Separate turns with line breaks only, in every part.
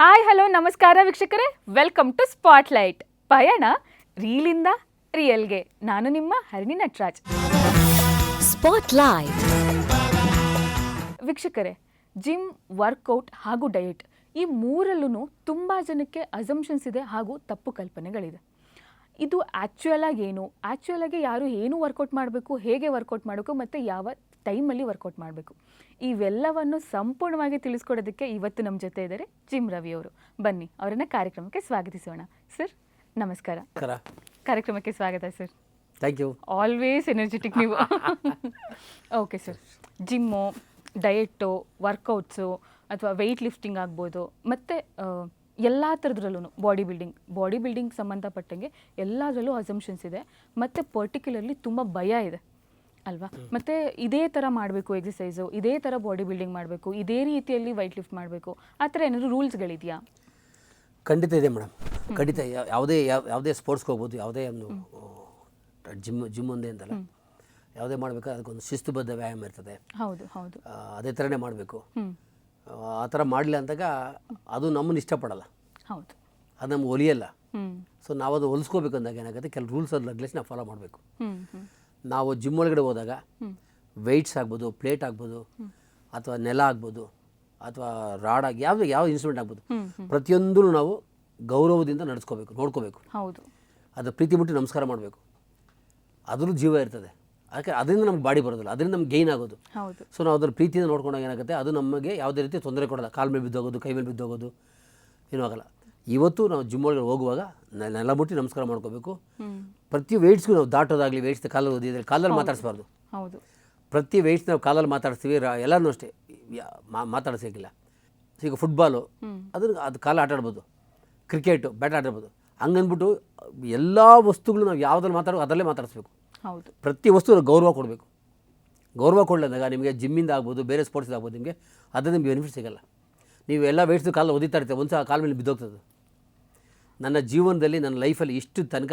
Hi hello ನಮಸ್ಕಾರ ವೀಕ್ಷಕರೇ, welcome to spotlight. ಪಯಣ ರೀಲಿಂದ ರಿಯಲ್ಗೆ. ನಾನು ನಿಮ್ಮ ಹರಿಣಿ ನಟರಾಜ್.
ಸ್ಪಾಟ್ಲೈಟ್.
ವೀಕ್ಷಕರೇ, ಜಿಮ್, ವರ್ಕೌಟ್ ಹಾಗೂ ಡಯಟ್ ಈ ಮೂರಲ್ಲೂ ತುಂಬ ಜನಕ್ಕೆ ಅಸಂಪ್ಷನ್ಸ್ ಇದೆ ಹಾಗೂ ತಪ್ಪು ಕಲ್ಪನೆಗಳಿದೆ. ಇದು ಆ್ಯಕ್ಚುಯಲಾಗಿ ಏನು, ಆ್ಯಕ್ಚುಯಲಾಗಿ ಯಾರು ಏನು ವರ್ಕೌಟ್ ಮಾಡಬೇಕು, ಹೇಗೆ ವರ್ಕೌಟ್ ಮಾಡಬೇಕು ಮತ್ತು ಯಾವ ಟೈಮಲ್ಲಿ ವರ್ಕೌಟ್ ಮಾಡಬೇಕು, ಇವೆಲ್ಲವನ್ನು ಸಂಪೂರ್ಣವಾಗಿ ತಿಳಿಸ್ಕೊಡೋದಕ್ಕೆ ಇವತ್ತು ನಮ್ಮ ಜೊತೆ ಇದ್ದಾರೆ ಜಿಮ್ ರವಿ ಅವರು. ಬನ್ನಿ ಅವರನ್ನು ಕಾರ್ಯಕ್ರಮಕ್ಕೆ ಸ್ವಾಗತಿಸೋಣ. ಸರ್ ನಮಸ್ಕಾರ. ಕಾರ್ಯಕ್ರಮಕ್ಕೆ ಸ್ವಾಗತ sir.
Thank you.
Always energetic ನೀವು. Okay sir, gym, diet, workouts ಅಥವಾ ವೆಯ್ಟ್ ಲಿಫ್ಟಿಂಗ್ ಆಗ್ಬೋದು, ಮತ್ತು ಎಲ್ಲ ಥರದ್ರಲ್ಲೂ ಬಾಡಿ ಬಿಲ್ಡಿಂಗ್ ಸಂಬಂಧಪಟ್ಟಂಗೆ ಎಲ್ಲದರಲ್ಲೂ ಅಸಂಪ್ಷನ್ಸ್ ಇದೆ ಮತ್ತು ಪರ್ಟಿಕ್ಯುಲರ್ಲಿ ತುಂಬ ಭಯ ಇದೆ ಅಲ್ವಾ? ಮತ್ತು ಇದೇ ಥರ ಮಾಡಬೇಕು ಎಕ್ಸಸೈಸು, ಇದೇ ಥರ ಬಾಡಿ ಬಿಲ್ಡಿಂಗ್ ಮಾಡಬೇಕು, ಇದೇ ರೀತಿಯಲ್ಲಿ ವೈಟ್ ಲಿಫ್ಟ್ ಮಾಡಬೇಕು, ಆ ಥರ ಏನಾದರೂ ರೂಲ್ಸ್ಗಳಿದೆಯಾ?
ಖಂಡಿತ ಇದೆ ಮೇಡಮ್, ಖಂಡಿತ. ಯಾವುದೇ ಸ್ಪೋರ್ಟ್ಸ್ಗೆ ಹೋಗ್ಬೋದು, ಯಾವುದೇ ಒಂದು ಜಿಮ್ ಒಂದೇ ಅಂತಲ್ಲ, ಯಾವುದೇ ಮಾಡಬೇಕಾದ್ರೆ ಅದಕ್ಕೊಂದು ಶಿಸ್ತುಬದ್ಧ ವ್ಯಾಯಾಮ ಇರ್ತದೆ.
ಹೌದು ಹೌದು.
ಅದೇ ಥರನೇ ಮಾಡಬೇಕು. ಆ ಥರ ಮಾಡಲಿಲ್ಲ ಅಂದಾಗ ಅದು ನಮ್ಮನ್ನು ಇಷ್ಟಪಡಲ್ಲ.
ಹೌದು,
ಅದು ನಮ್ಗೆ ಒಲಿಯಲ್ಲ. ಸೊ ನಾವು ಅದು ಹೊಲಿಸ್ಕೋಬೇಕು ಅಂದಾಗ ಏನಾಗುತ್ತೆ, ಕೆಲವು ರೂಲ್ಸ್ ಅದು ರೆಗ್ಯುಲೇಷನ್ ನಾವು ಫಾಲೋ ಮಾಡಬೇಕು. ನಾವು ಜಿಮ್ ಒಳಗಡೆ ಹೋದಾಗ ವೆಯ್ಟ್ಸ್ ಆಗ್ಬೋದು, ಪ್ಲೇಟ್ ಆಗ್ಬೋದು, ಅಥವಾ ನೆಲ ಆಗ್ಬೋದು, ಅಥವಾ ರಾಡ್ ಆಗಿ ಯಾವ ಇನ್ಸ್ಟ್ರೂಮೆಂಟ್ ಆಗ್ಬೋದು, ಪ್ರತಿಯೊಂದೂ ನಾವು ಗೌರವದಿಂದ ನಡೆಸ್ಕೋಬೇಕು, ನೋಡ್ಕೋಬೇಕು.
ಹೌದು,
ಅದು ಪ್ರೀತಿ ಮುಟ್ಟಿ ನಮಸ್ಕಾರ ಮಾಡಬೇಕು. ಅದ್ರೂ ಜೀವ ಇರ್ತದೆ. ಅದಕ್ಕೆ ಅದರಿಂದ ನಮ್ಗೆ ಬಾಡಿ ಬರೋದಿಲ್ಲ, ಅದರಿಂದ ನಮ್ಗೆ ಗೈನ್ ಆಗೋದು.
ಹೌದು.
ಸೊ ನಾವು ಅದ್ರ ಪ್ರೀತಿಯಿಂದ ನೋಡ್ಕೊಂಡಾಗ ಏನಾಗುತ್ತೆ, ಅದು ನಮಗೆ ಯಾವುದೇ ರೀತಿ ತೊಂದರೆ ಕೊಡಲ್ಲ. ಕಾಲು ಮೇಲೆ ಬಿದ್ದೋಗೋದು, ಕೈ ಮೇಲೆ ಬಿದ್ದೋಗೋದು ಏನೂ ಆಗಲ್ಲ. ಇವತ್ತು ನಾವು ಜಿಮ್ ಒಳಗೆ ಹೋಗುವಾಗ ನೆಲ ಮುಟ್ಟಿ ನಮಸ್ಕಾರ ಮಾಡ್ಕೋಬೇಕು. ಪ್ರತಿ ವೆಯ್ಟ್ಸ್ಗೂ ನಾವು ದಾಟೋದಾಗಲಿ, ವೆಯ್ಟ್ಸ್ ಕಾಲಲ್ಲಿ ಓದಿದ್ರೆ ಕಾಲಲ್ಲಿ ಮಾತಾಡಿಸ್ಬಾರ್ದು.
ಹೌದು.
ಪ್ರತಿ ವೆಯ್ಟ್ಸ್ ನಾವು ಕಾಲಲ್ಲಿ ಮಾತಾಡಿಸ್ತೀವಿ, ಎಲ್ಲನೂ ಅಷ್ಟೇ ಮಾತಾಡಿಸೋಕ್ಕಿಲ್ಲ. ಈಗ ಫುಟ್ಬಾಲು ಅದು ಕಾಲ ಆಟ ಆಡ್ಬೋದು, ಕ್ರಿಕೆಟು ಬ್ಯಾಟ್ ಆಟಾಡ್ಬೋದು. ಹಂಗಂದ್ಬಿಟ್ಟು ಎಲ್ಲ ವಸ್ತುಗಳು ನಾವು ಯಾವುದ್ರಲ್ಲಿ ಮಾತಾಡೋ ಅದರಲ್ಲೇ ಮಾತಾಡಿಸ್ಬೇಕು.
ಹೌದು.
ಪ್ರತಿ ವಸ್ತು ಗೌರವ ಕೊಡಬೇಕು. ಗೌರವ ಕೊಡಲಿದ್ದಾಗ ನಿಮಗೆ ಜಿಮ್ಮಿಂದ ಆಗ್ಬೋದು, ಬೇರೆ ಸ್ಪೋರ್ಟ್ಸ್ ಆಗ್ಬೋದು, ನಿಮಗೆ ಅದರಿಂದ ನಿಮ್ಗೆ ಬೆನಿಫಿಟ್ ಸಿಗೋಲ್ಲ. ನೀವು ಎಲ್ಲ ವೆಯ್ಟ್ಸು ಕಾಲ ಓದಿತಾ ಇರ್ತೀವಿ, ಒಂದು ಸಹ ಕಾಲ ಮೇಲೆ ಬಿದ್ದೋಗ್ತದೆ. ನನ್ನ ಜೀವನದಲ್ಲಿ, ನನ್ನ ಲೈಫಲ್ಲಿ ಇಷ್ಟು ತನಕ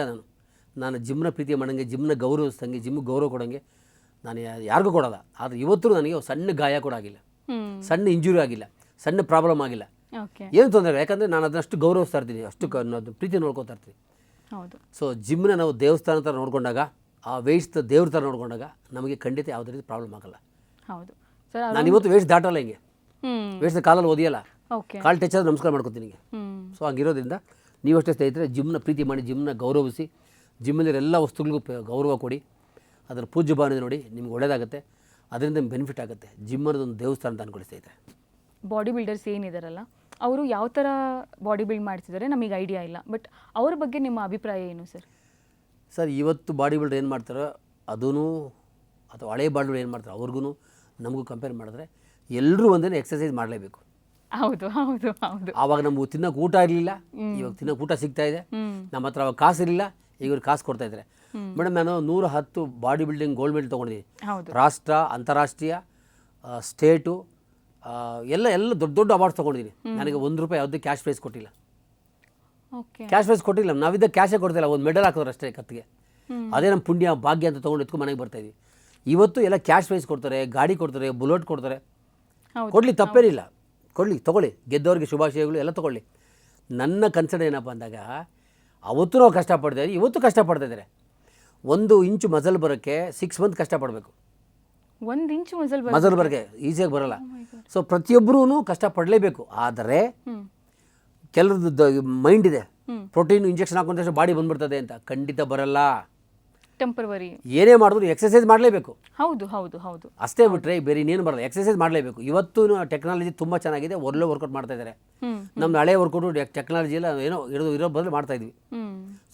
ನಾನು ಜಿಮ್ನ ಪ್ರೀತಿ ಮಾಡೋಂಗೆ, ಜಿಮ್ನ ಗೌರವಿಸ್ದಂಗೆ, ಜಿಮ್ಗೆ ಗೌರವ ಕೊಡೋಂಗೆ ನಾನು ಯಾರಿಗೂ ಕೊಡೋಲ್ಲ. ಆದರೆ ಇವತ್ತು ನನಗೆ ಸಣ್ಣ ಗಾಯ ಕೂಡ ಆಗಿಲ್ಲ, ಸಣ್ಣ ಇಂಜುರಿ ಆಗಿಲ್ಲ, ಸಣ್ಣ ಪ್ರಾಬ್ಲಮ್ ಆಗಿಲ್ಲ, ಏನು ತೊಂದರೆ ಇಲ್ಲ. ಯಾಕಂದರೆ ನಾನು ಅದನ್ನಷ್ಟು ಗೌರವಿಸ್ತಾ ಇರ್ತೀನಿ, ಅಷ್ಟು ಪ್ರೀತಿ ನೋಡ್ಕೊತಾ ಇರ್ತೀನಿ.
ಹೌದು. ಸೊ
ಜಿಮ್ನ ನಾವು ದೇವಸ್ಥಾನ ಥರ ನೋಡ್ಕೊಂಡಾಗ, ಆ ವೇಟ್ಸ್ ದೇವ್ರ ಥರ ನೋಡ್ಕೊಂಡಾಗ ನಮಗೆ ಖಂಡಿತ ಯಾವುದೇ ರೀತಿ ಪ್ರಾಬ್ಲಮ್ ಆಗಲ್ಲ.
ಹೌದು.
ನಾನು ಇವತ್ತು ವೇಟ್ಸ್ ದಾಟಲ್ಲ, ಹಿಂಗೆ ವೇಟ್ಸ್ನ ಕಾಲಲ್ಲಿ ಓದಿಯಲ್ಲ, ಕಾಲು ಟಚ್ ಆದ್ರೆ ನಮಸ್ಕಾರ ಮಾಡ್ಕೊತೀನಿ ಹಿಂಗೆ. ಸೊ ಹಂಗಿರೋದ್ರಿಂದ ನೀವಷ್ಟೇ ಸ್ನೇಹಿತರೆ, ಜಿಮ್ನ ಪ್ರೀತಿ ಮಾಡಿ, ಜಿಮ್ನ ಗೌರವಿಸಿ, ಜಿಮ್ಮಲ್ಲಿರೋ ಎಲ್ಲ ವಸ್ತುಗಳಿಗೂ ಗೌರವ ಕೊಡಿ, ಅದರ ಪೂಜ್ಯ ಭಾವನೆ ನೋಡಿ, ನಿಮ್ಗೆ ಒಳ್ಳೆಯದಾಗುತ್ತೆ, ಅದರಿಂದ ನಿಮ್ಗೆ ಬೆನಿಫಿಟ್ ಆಗುತ್ತೆ. ಜಿಮ್ ಅನ್ನೋದೊಂದು ದೇವಸ್ಥಾನ ಅಂತ ಅನ್ಕೊಳ್ಳಿ ಸ್ನೇಹಿತರೆ.
ಬಾಡಿ ಬಿಲ್ಡರ್ಸ್ ಏನಿದಾರಲ್ಲ, ಅವರು ಯಾವ ಥರ ಬಾಡಿ ಬಿಲ್ಡ್ ಮಾಡ್ತಿದ್ದಾರೆ ನಮಗೆ ಐಡಿಯಾ ಇಲ್ಲ, ಬಟ್ ಅವ್ರ ಬಗ್ಗೆ ನಿಮ್ಮ ಅಭಿಪ್ರಾಯ ಏನು ಸರ್?
ಸರ್, ಇವತ್ತು ಬಾಡಿ ಬಿಲ್ಡರ್ ಏನು ಮಾಡ್ತಾರೋ ಅದೂ, ಅಥವಾ ಹಳೆ ಬಾಡಿ ಬಿಲ್ಡರ್ ಏನು ಮಾಡ್ತಾರೋ ಅವ್ರಿಗೂ ನಮಗೂ ಕಂಪೇರ್ ಮಾಡಿದ್ರೆ ಎಲ್ಲರೂ ಒಂದೇ ಎಕ್ಸಸೈಸ್ ಮಾಡಲೇಬೇಕು.
ಹೌದು ಹೌದು ಹೌದು.
ಆವಾಗ ನಮ್ಗೆ ತಿನ್ನೋಕೆ ಊಟ ಇರಲಿಲ್ಲ, ಇವಾಗ ತಿನ್ನೋಕೆ ಊಟ ಸಿಗ್ತಾ ಇದೆ. ನಮ್ಮ ಹತ್ರ ಅವಾಗ ಕಾಸು ಇರಲಿಲ್ಲ, ಈಗ ಇವ್ರು ಕಾಸು ಕೊಡ್ತಾ ಇದ್ದಾರೆ. ಮೇಡಮ್, ನಾನು 110 ಬಾಡಿ ಬಿಲ್ಡಿಂಗ್ ಗೋಲ್ಡ್ ಮೆಡಲ್ ತೊಗೊಂಡಿದ್ದೀನಿ. ರಾಷ್ಟ್ರ, ಅಂತಾರಾಷ್ಟ್ರೀಯ, ಸ್ಟೇಟು, ಎಲ್ಲ ದೊಡ್ಡ ಅವಾರ್ಡ್ಸ್ ತೊಗೊಂಡಿದ್ದೀನಿ. ನನಗೆ ₹1 ಯಾವುದೇ ಕ್ಯಾಶ್ ಪ್ರೈಸ್ ಕೊಟ್ಟಿಲ್ಲ. ಕ್ಯಾಶ್ ಪ್ರೈಸ್ ಕೊಟ್ಟಿಲ್ಲ, ನಾವಿದ್ದ ಕ್ಯಾಶೇ ಕೊಡ್ತಿಲ್ಲ, ಒಂದು ಮೆಡಲ್ ಹಾಕೋರು ಅಷ್ಟೇ ಕತ್ತಿಗೆ. ಅದೇ ನಮ್ಮ ಪುಣ್ಯ ಭಾಗ್ಯ ಅಂತ ತೊಗೊಂಡು ಎತ್ಕೊಂಡು ಮನೆಗೆ ಬರ್ತಾಯಿದ್ವಿ. ಇವತ್ತು ಎಲ್ಲ ಕ್ಯಾಶ್ ಪ್ರೈಸ್ ಕೊಡ್ತಾರೆ, ಗಾಡಿ ಕೊಡ್ತಾರೆ, ಬುಲೆಟ್ ಕೊಡ್ತಾರೆ. ಕೊಡಲಿ, ತಪ್ಪೇನಿಲ್ಲ, ಕೊಡಲಿ, ತೊಗೊಳ್ಳಿ, ಗೆದ್ದವ್ರಿಗೆ ಶುಭಾಶಯಗಳು ಎಲ್ಲ ತೊಗೊಳ್ಳಿ. ನನ್ನ ಕನ್ಸರ್ನ್ ಏನಪ್ಪ ಅಂದಾಗ, ಅವತ್ತು ನಾವು ಕಷ್ಟಪಡ್ತಾಯಿದ್ವಿ, ಇವತ್ತು ಕಷ್ಟಪಡ್ತಾಯಿದ್ದಾರೆ. 1 ಇಂಚು ಮಸಲ್ ಬರೋಕ್ಕೆ 6 ಮಂತ್ ಕಷ್ಟಪಡಬೇಕು.
1 ಇಂಚು
ಮಸಲ್ ಬರೋಕ್ಕೆ ಈಸಿಯಾಗಿ ಬರೋಲ್ಲ. ಸೊ ಪ್ರತಿಯೊಬ್ಬರೂ ಕಷ್ಟಪಡಲೇಬೇಕು. ಆದರೆ ಕೆಲವ್ರದ್ದು ಮೈಂಡ್ ಇದೆ, ಪ್ರೋಟೀನ್ ಇಂಜೆಕ್ಷನ್ ಹಾಕೊಂಡ ಬಾಡಿ ಬಂದ್ಬಿಡ್ತದೆ ಅಂತ. ಖಂಡಿತ ಬರಲ್ಲ.
ಟೆಂಪರರಿ
ಏನೇ ಮಾಡಿದ್ರು ಎಕ್ಸಸೈಸ್ ಮಾಡಲೇಬೇಕು.
ಹೌದು ಹೌದು ಹೌದು.
ಅಷ್ಟೇ ಬಿಟ್ರೆ ಬೇರೆ ಇನ್ನೇನು ಬರಲ್ಲ, ಎಕ್ಸಸೈಸ್ ಮಾಡಲೇಬೇಕು. ಇವತ್ತು ಟೆಕ್ನಾಲಜಿ ತುಂಬ ಚೆನ್ನಾಗಿದೆ, ಒಳ್ಳೆ ವರ್ಕೌಟ್ ಮಾಡ್ತಾ ಇದ್ದಾರೆ. ನಮ್ದು ಹಳೆ ವರ್ಕೌಟು ಟೆಕ್ನಾಲಜಿ ಎಲ್ಲ ಏನೋ ಇರೋ ಬದಲು ಮಾಡ್ತಾ ಇದ್ವಿ.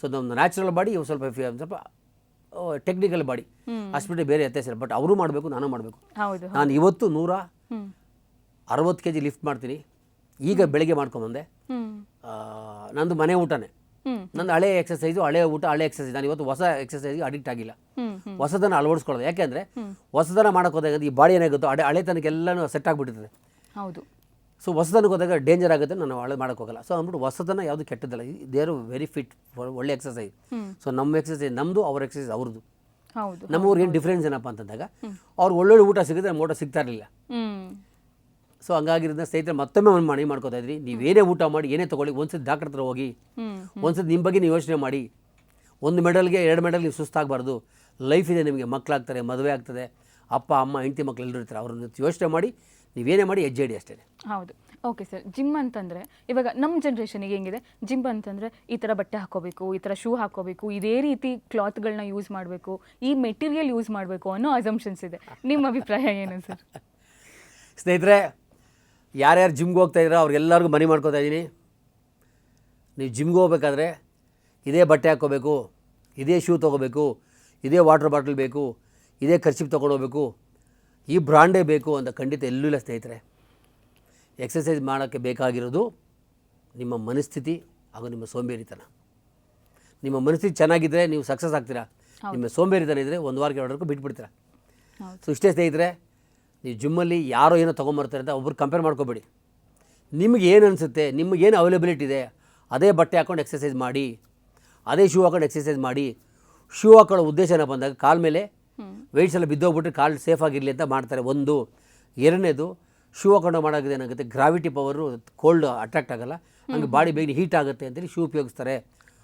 ಸೊ ನಮ್ದು ನ್ಯಾಚುರಲ್ ಬಾಡಿ ಸ್ವಲ್ಪ ಟೆಕ್ನಿಕಲ್ ಬಾಡಿ, ಅಷ್ಟು ಬೇರೆ ವ್ಯತ್ಯಾಸ ಇಲ್ಲ. ಬಟ್ ಅವರು ಮಾಡಬೇಕು, ನಾನು ಮಾಡಬೇಕು. ನಾನು ಇವತ್ತು 160 kg ಲಿಫ್ಟ್ ಮಾಡ್ತೀನಿ. ಈಗ ಬೆಳಿಗ್ಗೆ ಮಾಡ್ಕೊಂಬಂದೆ. ನಂದು ಮನೆ ಊಟನೇ, ನಂದು ಹಳೆ ಎಕ್ಸಸೈಸು, ಹಳೆ ಊಟ, ಹಳೆ ಎಕ್ಸಸೈಸ್. ನಾನು ಇವತ್ತು ಹೊಸ ಎಕ್ಸಸೈಸ್ಗೆ ಅಡಿಕ್ಟ್ ಆಗಿಲ್ಲ, ಹೊಸದನ್ನು ಅಳವಡಿಸ್ಕೊಳ್ಳೋದು. ಯಾಕೆಂದರೆ ಹೊಸದನ್ನು ಮಾಡೋಕೆ ಹೋದಾಗ ಈ ಬಾಡಿ ಏನಾಗುತ್ತೋ ಹಳೆತನಕ್ಕೆಲ್ಲನೂ ಸೆಟ್ ಆಗಿಬಿಟ್ಟಿರ್ತದೆ.
ಹೌದು.
ಸೊ ಹೊಸದನಕ್ಕೆ ಹೋದಾಗ ಡೇಂಜರ್ ಆಗುತ್ತೆ, ನಾನು ಹಳೆ ಮಾಡೋಕ್ಕೆ ಹೋಗಲ್ಲ. ಸೊ ಅಂದ್ಬಿಟ್ಟು ಹೊಸದನ್ನು ಯಾವುದು ಕೆಟ್ಟದಲ್ಲ, ದೇ ಆರ್ ವೆರಿ ಫಿಟ್, ಒಳ್ಳೆ ಎಕ್ಸಸೈಸ್. ಸೊ ನಮ್ಮ ಎಕ್ಸಸೈಸ್ ನಮ್ಮದು, ಅವ್ರ ಎಕ್ಸಸೈಸ್ ಅವ್ರದ್ದು. ನಮ್ಮವ್ರಿಗೆ ಏನು ಡಿಫ್ರೆನ್ಸ್ ಏನಪ್ಪ ಅಂತಂದಾಗ, ಅವ್ರಿಗೆ ಒಳ್ಳೊಳ್ಳೆ ಊಟ ಸಿಗುತ್ತೆ, ನಮ್ಮ ಊಟ ಸಿಗ್ತಾ ಇರಲಿಲ್ಲ. ಸೊ ಹಂಗಾಗಿರೋದ್ರಿಂದ ಸ್ನೇಹಿತರೆ ಮತ್ತೊಮ್ಮೆ ಒಂದು ಮನೆ ಮಾಡ್ಕೋತಾ ಇದ್ರಿ, ನೀವೇನೇ ಊಟ ಮಾಡಿ ಏನೇ ತೊಗೊಳ್ಳಿ ಒಂದ್ಸತಿ ಡಾಕ್ಟರ್ ಹತ್ರ ಹೋಗಿ ಒಂದ್ಸತಿ ನಿಮ್ಮ ಬಗ್ಗೆ ನೀವು ಯೋಚನೆ ಮಾಡಿ. ಒಂದು ಮೆಡಲ್ಗೆ 2 ಮೆಡಲ್ ನೀವು ಸುಸ್ತಾಗಬಾರ್ದು. ಲೈಫ್ ಇದೆ ನಿಮಗೆ, ಮಕ್ಕಳಾಗ್ತಾರೆ, ಮದುವೆ ಆಗ್ತದೆ, ಅಪ್ಪ ಅಮ್ಮ ಹೆಂಡತಿ ಮಕ್ಕಳು ಎಲ್ಲರೂ ಇರ್ತಾರೆ, ಅವ್ರನ್ನ ಯೋಚನೆ ಮಾಡಿ ನೀವೇನೇ ಮಾಡಿ ಹೆಜ್ಜೆ ಇಡಿ ಅಷ್ಟೇ.
ಹೌದು. ಓಕೆ ಸರ್, ಜಿಮ್ ಅಂತಂದರೆ ಇವಾಗ ನಮ್ಮ ಜನ್ರೇಷನಿಗೆ ಹೆಂಗಿದೆ, ಜಿಮ್ ಅಂತಂದರೆ ಈ ಥರ ಬಟ್ಟೆ ಹಾಕೋಬೇಕು, ಈ ಥರ ಶೂ ಹಾಕೋಬೇಕು, ಇದೇ ರೀತಿ ಕ್ಲಾತ್ಗಳನ್ನ ಯೂಸ್ ಮಾಡಬೇಕು, ಈ ಮೆಟೀರಿಯಲ್ ಯೂಸ್ ಮಾಡಬೇಕು ಅನ್ನೋ ಅಸಂಪ್ಷನ್ಸ್ ಇದೆ. ನಿಮ್ಮ ಅಭಿಪ್ರಾಯ ಏನು ಸರ್?
ಸ್ನೇಹಿತರೆ, ಯಾರ್ಯಾರು ಜಿಮ್ಗೆ ಹೋಗ್ತಾ ಇದ್ದೀರೋ ಅವ್ರಿಗೆಲ್ಲರಿಗೂ ಮನೆ ಮಾಡ್ಕೋತಾ ಇದ್ದೀನಿ. ನೀವು ಜಿಮ್ಗೆ ಹೋಗ್ಬೇಕಾದ್ರೆ ಇದೇ ಬಟ್ಟೆ ಹಾಕ್ಕೋಬೇಕು, ಇದೇ ಶೂ ತೊಗೋಬೇಕು, ಇದೇ ವಾಟರ್ ಬಾಟಲ್ ಬೇಕು, ಇದೇ ಖರ್ಚಿಗೆ ತೊಗೊಂಡೋಗ್ಬೇಕು, ಈ ಬ್ರಾಂಡೇ ಬೇಕು ಅಂತ ಖಂಡಿತ ಎಲ್ಲೂ ಇಲ್ಲ ಸ್ನೇಹಿತರೆ. ಎಕ್ಸಸೈಸ್ ಮಾಡೋಕ್ಕೆ ಬೇಕಾಗಿರೋದು ನಿಮ್ಮ ಮನಸ್ಥಿತಿ ಹಾಗೂ ನಿಮ್ಮ ಸೋಂಬೇರಿತನ. ನಿಮ್ಮ ಮನಸ್ಥಿತಿ ಚೆನ್ನಾಗಿದ್ದರೆ ನೀವು ಸಕ್ಸಸ್ ಆಗ್ತೀರಾ, ನಿಮ್ಮ ಸೋಂಬೇರಿತನ ಇದ್ದರೆ ಒಂದು ವಾರಕ್ಕೆ 2 ವಾರಕ್ಕೂ ಬಿಟ್ಬಿಡ್ತೀರಾ. ಸೊ ಇಷ್ಟೇ ಸ್ನೇಹಿತರೆ, ನೀವು ಜಿಮ್ಮಲ್ಲಿ ಯಾರೋ ಏನೋ ತೊಗೊಂಬರ್ತಾರೆ ಅಂತ ಒಬ್ರು ಕಂಪೇರ್ ಮಾಡ್ಕೋಬೇಡಿ. ನಿಮಗೆ ಏನು ಅನಿಸುತ್ತೆ, ನಿಮಗೇನು ಅವೈಲೇಬಿಲಿಟಿ ಇದೆ ಅದೇ ಬಟ್ಟೆ ಹಾಕ್ಕೊಂಡು ಎಕ್ಸಸೈಸ್ ಮಾಡಿ, ಅದೇ ಶೂ ಹಾಕೊಂಡು ಎಕ್ಸಸೈಸ್ ಮಾಡಿ. ಶೂ ಹಾಕೊಳ್ಳೋ ಉದ್ದೇಶ ಏನಪ್ಪ ಅಂದಾಗ ಕಾಲ ಮೇಲೆ ವೆಯ್ಟ್ಸ್ ಎಲ್ಲ ಬಿದ್ದೋಗ್ಬಿಟ್ರೆ ಕಾಲು ಸೇಫಾಗಿರಲಿ ಅಂತ ಮಾಡ್ತಾರೆ. ಒಂದು. ಎರಡನೇದು, ಶೂ ಹಾಕೊಂಡು ಮಾಡೋದು ಏನಾಗುತ್ತೆ, ಗ್ರಾವಿಟಿ ಪವರು ಕೋಲ್ಡ್ ಅಟ್ರಾಕ್ಟ್ ಆಗೋಲ್ಲ, ಹಂಗೆ ಬಾಡಿ ಬೇಗ ಹೀಟ್ ಆಗುತ್ತೆ ಅಂತೇಳಿ ಶೂ ಉಪಯೋಗಿಸ್ತಾರೆ.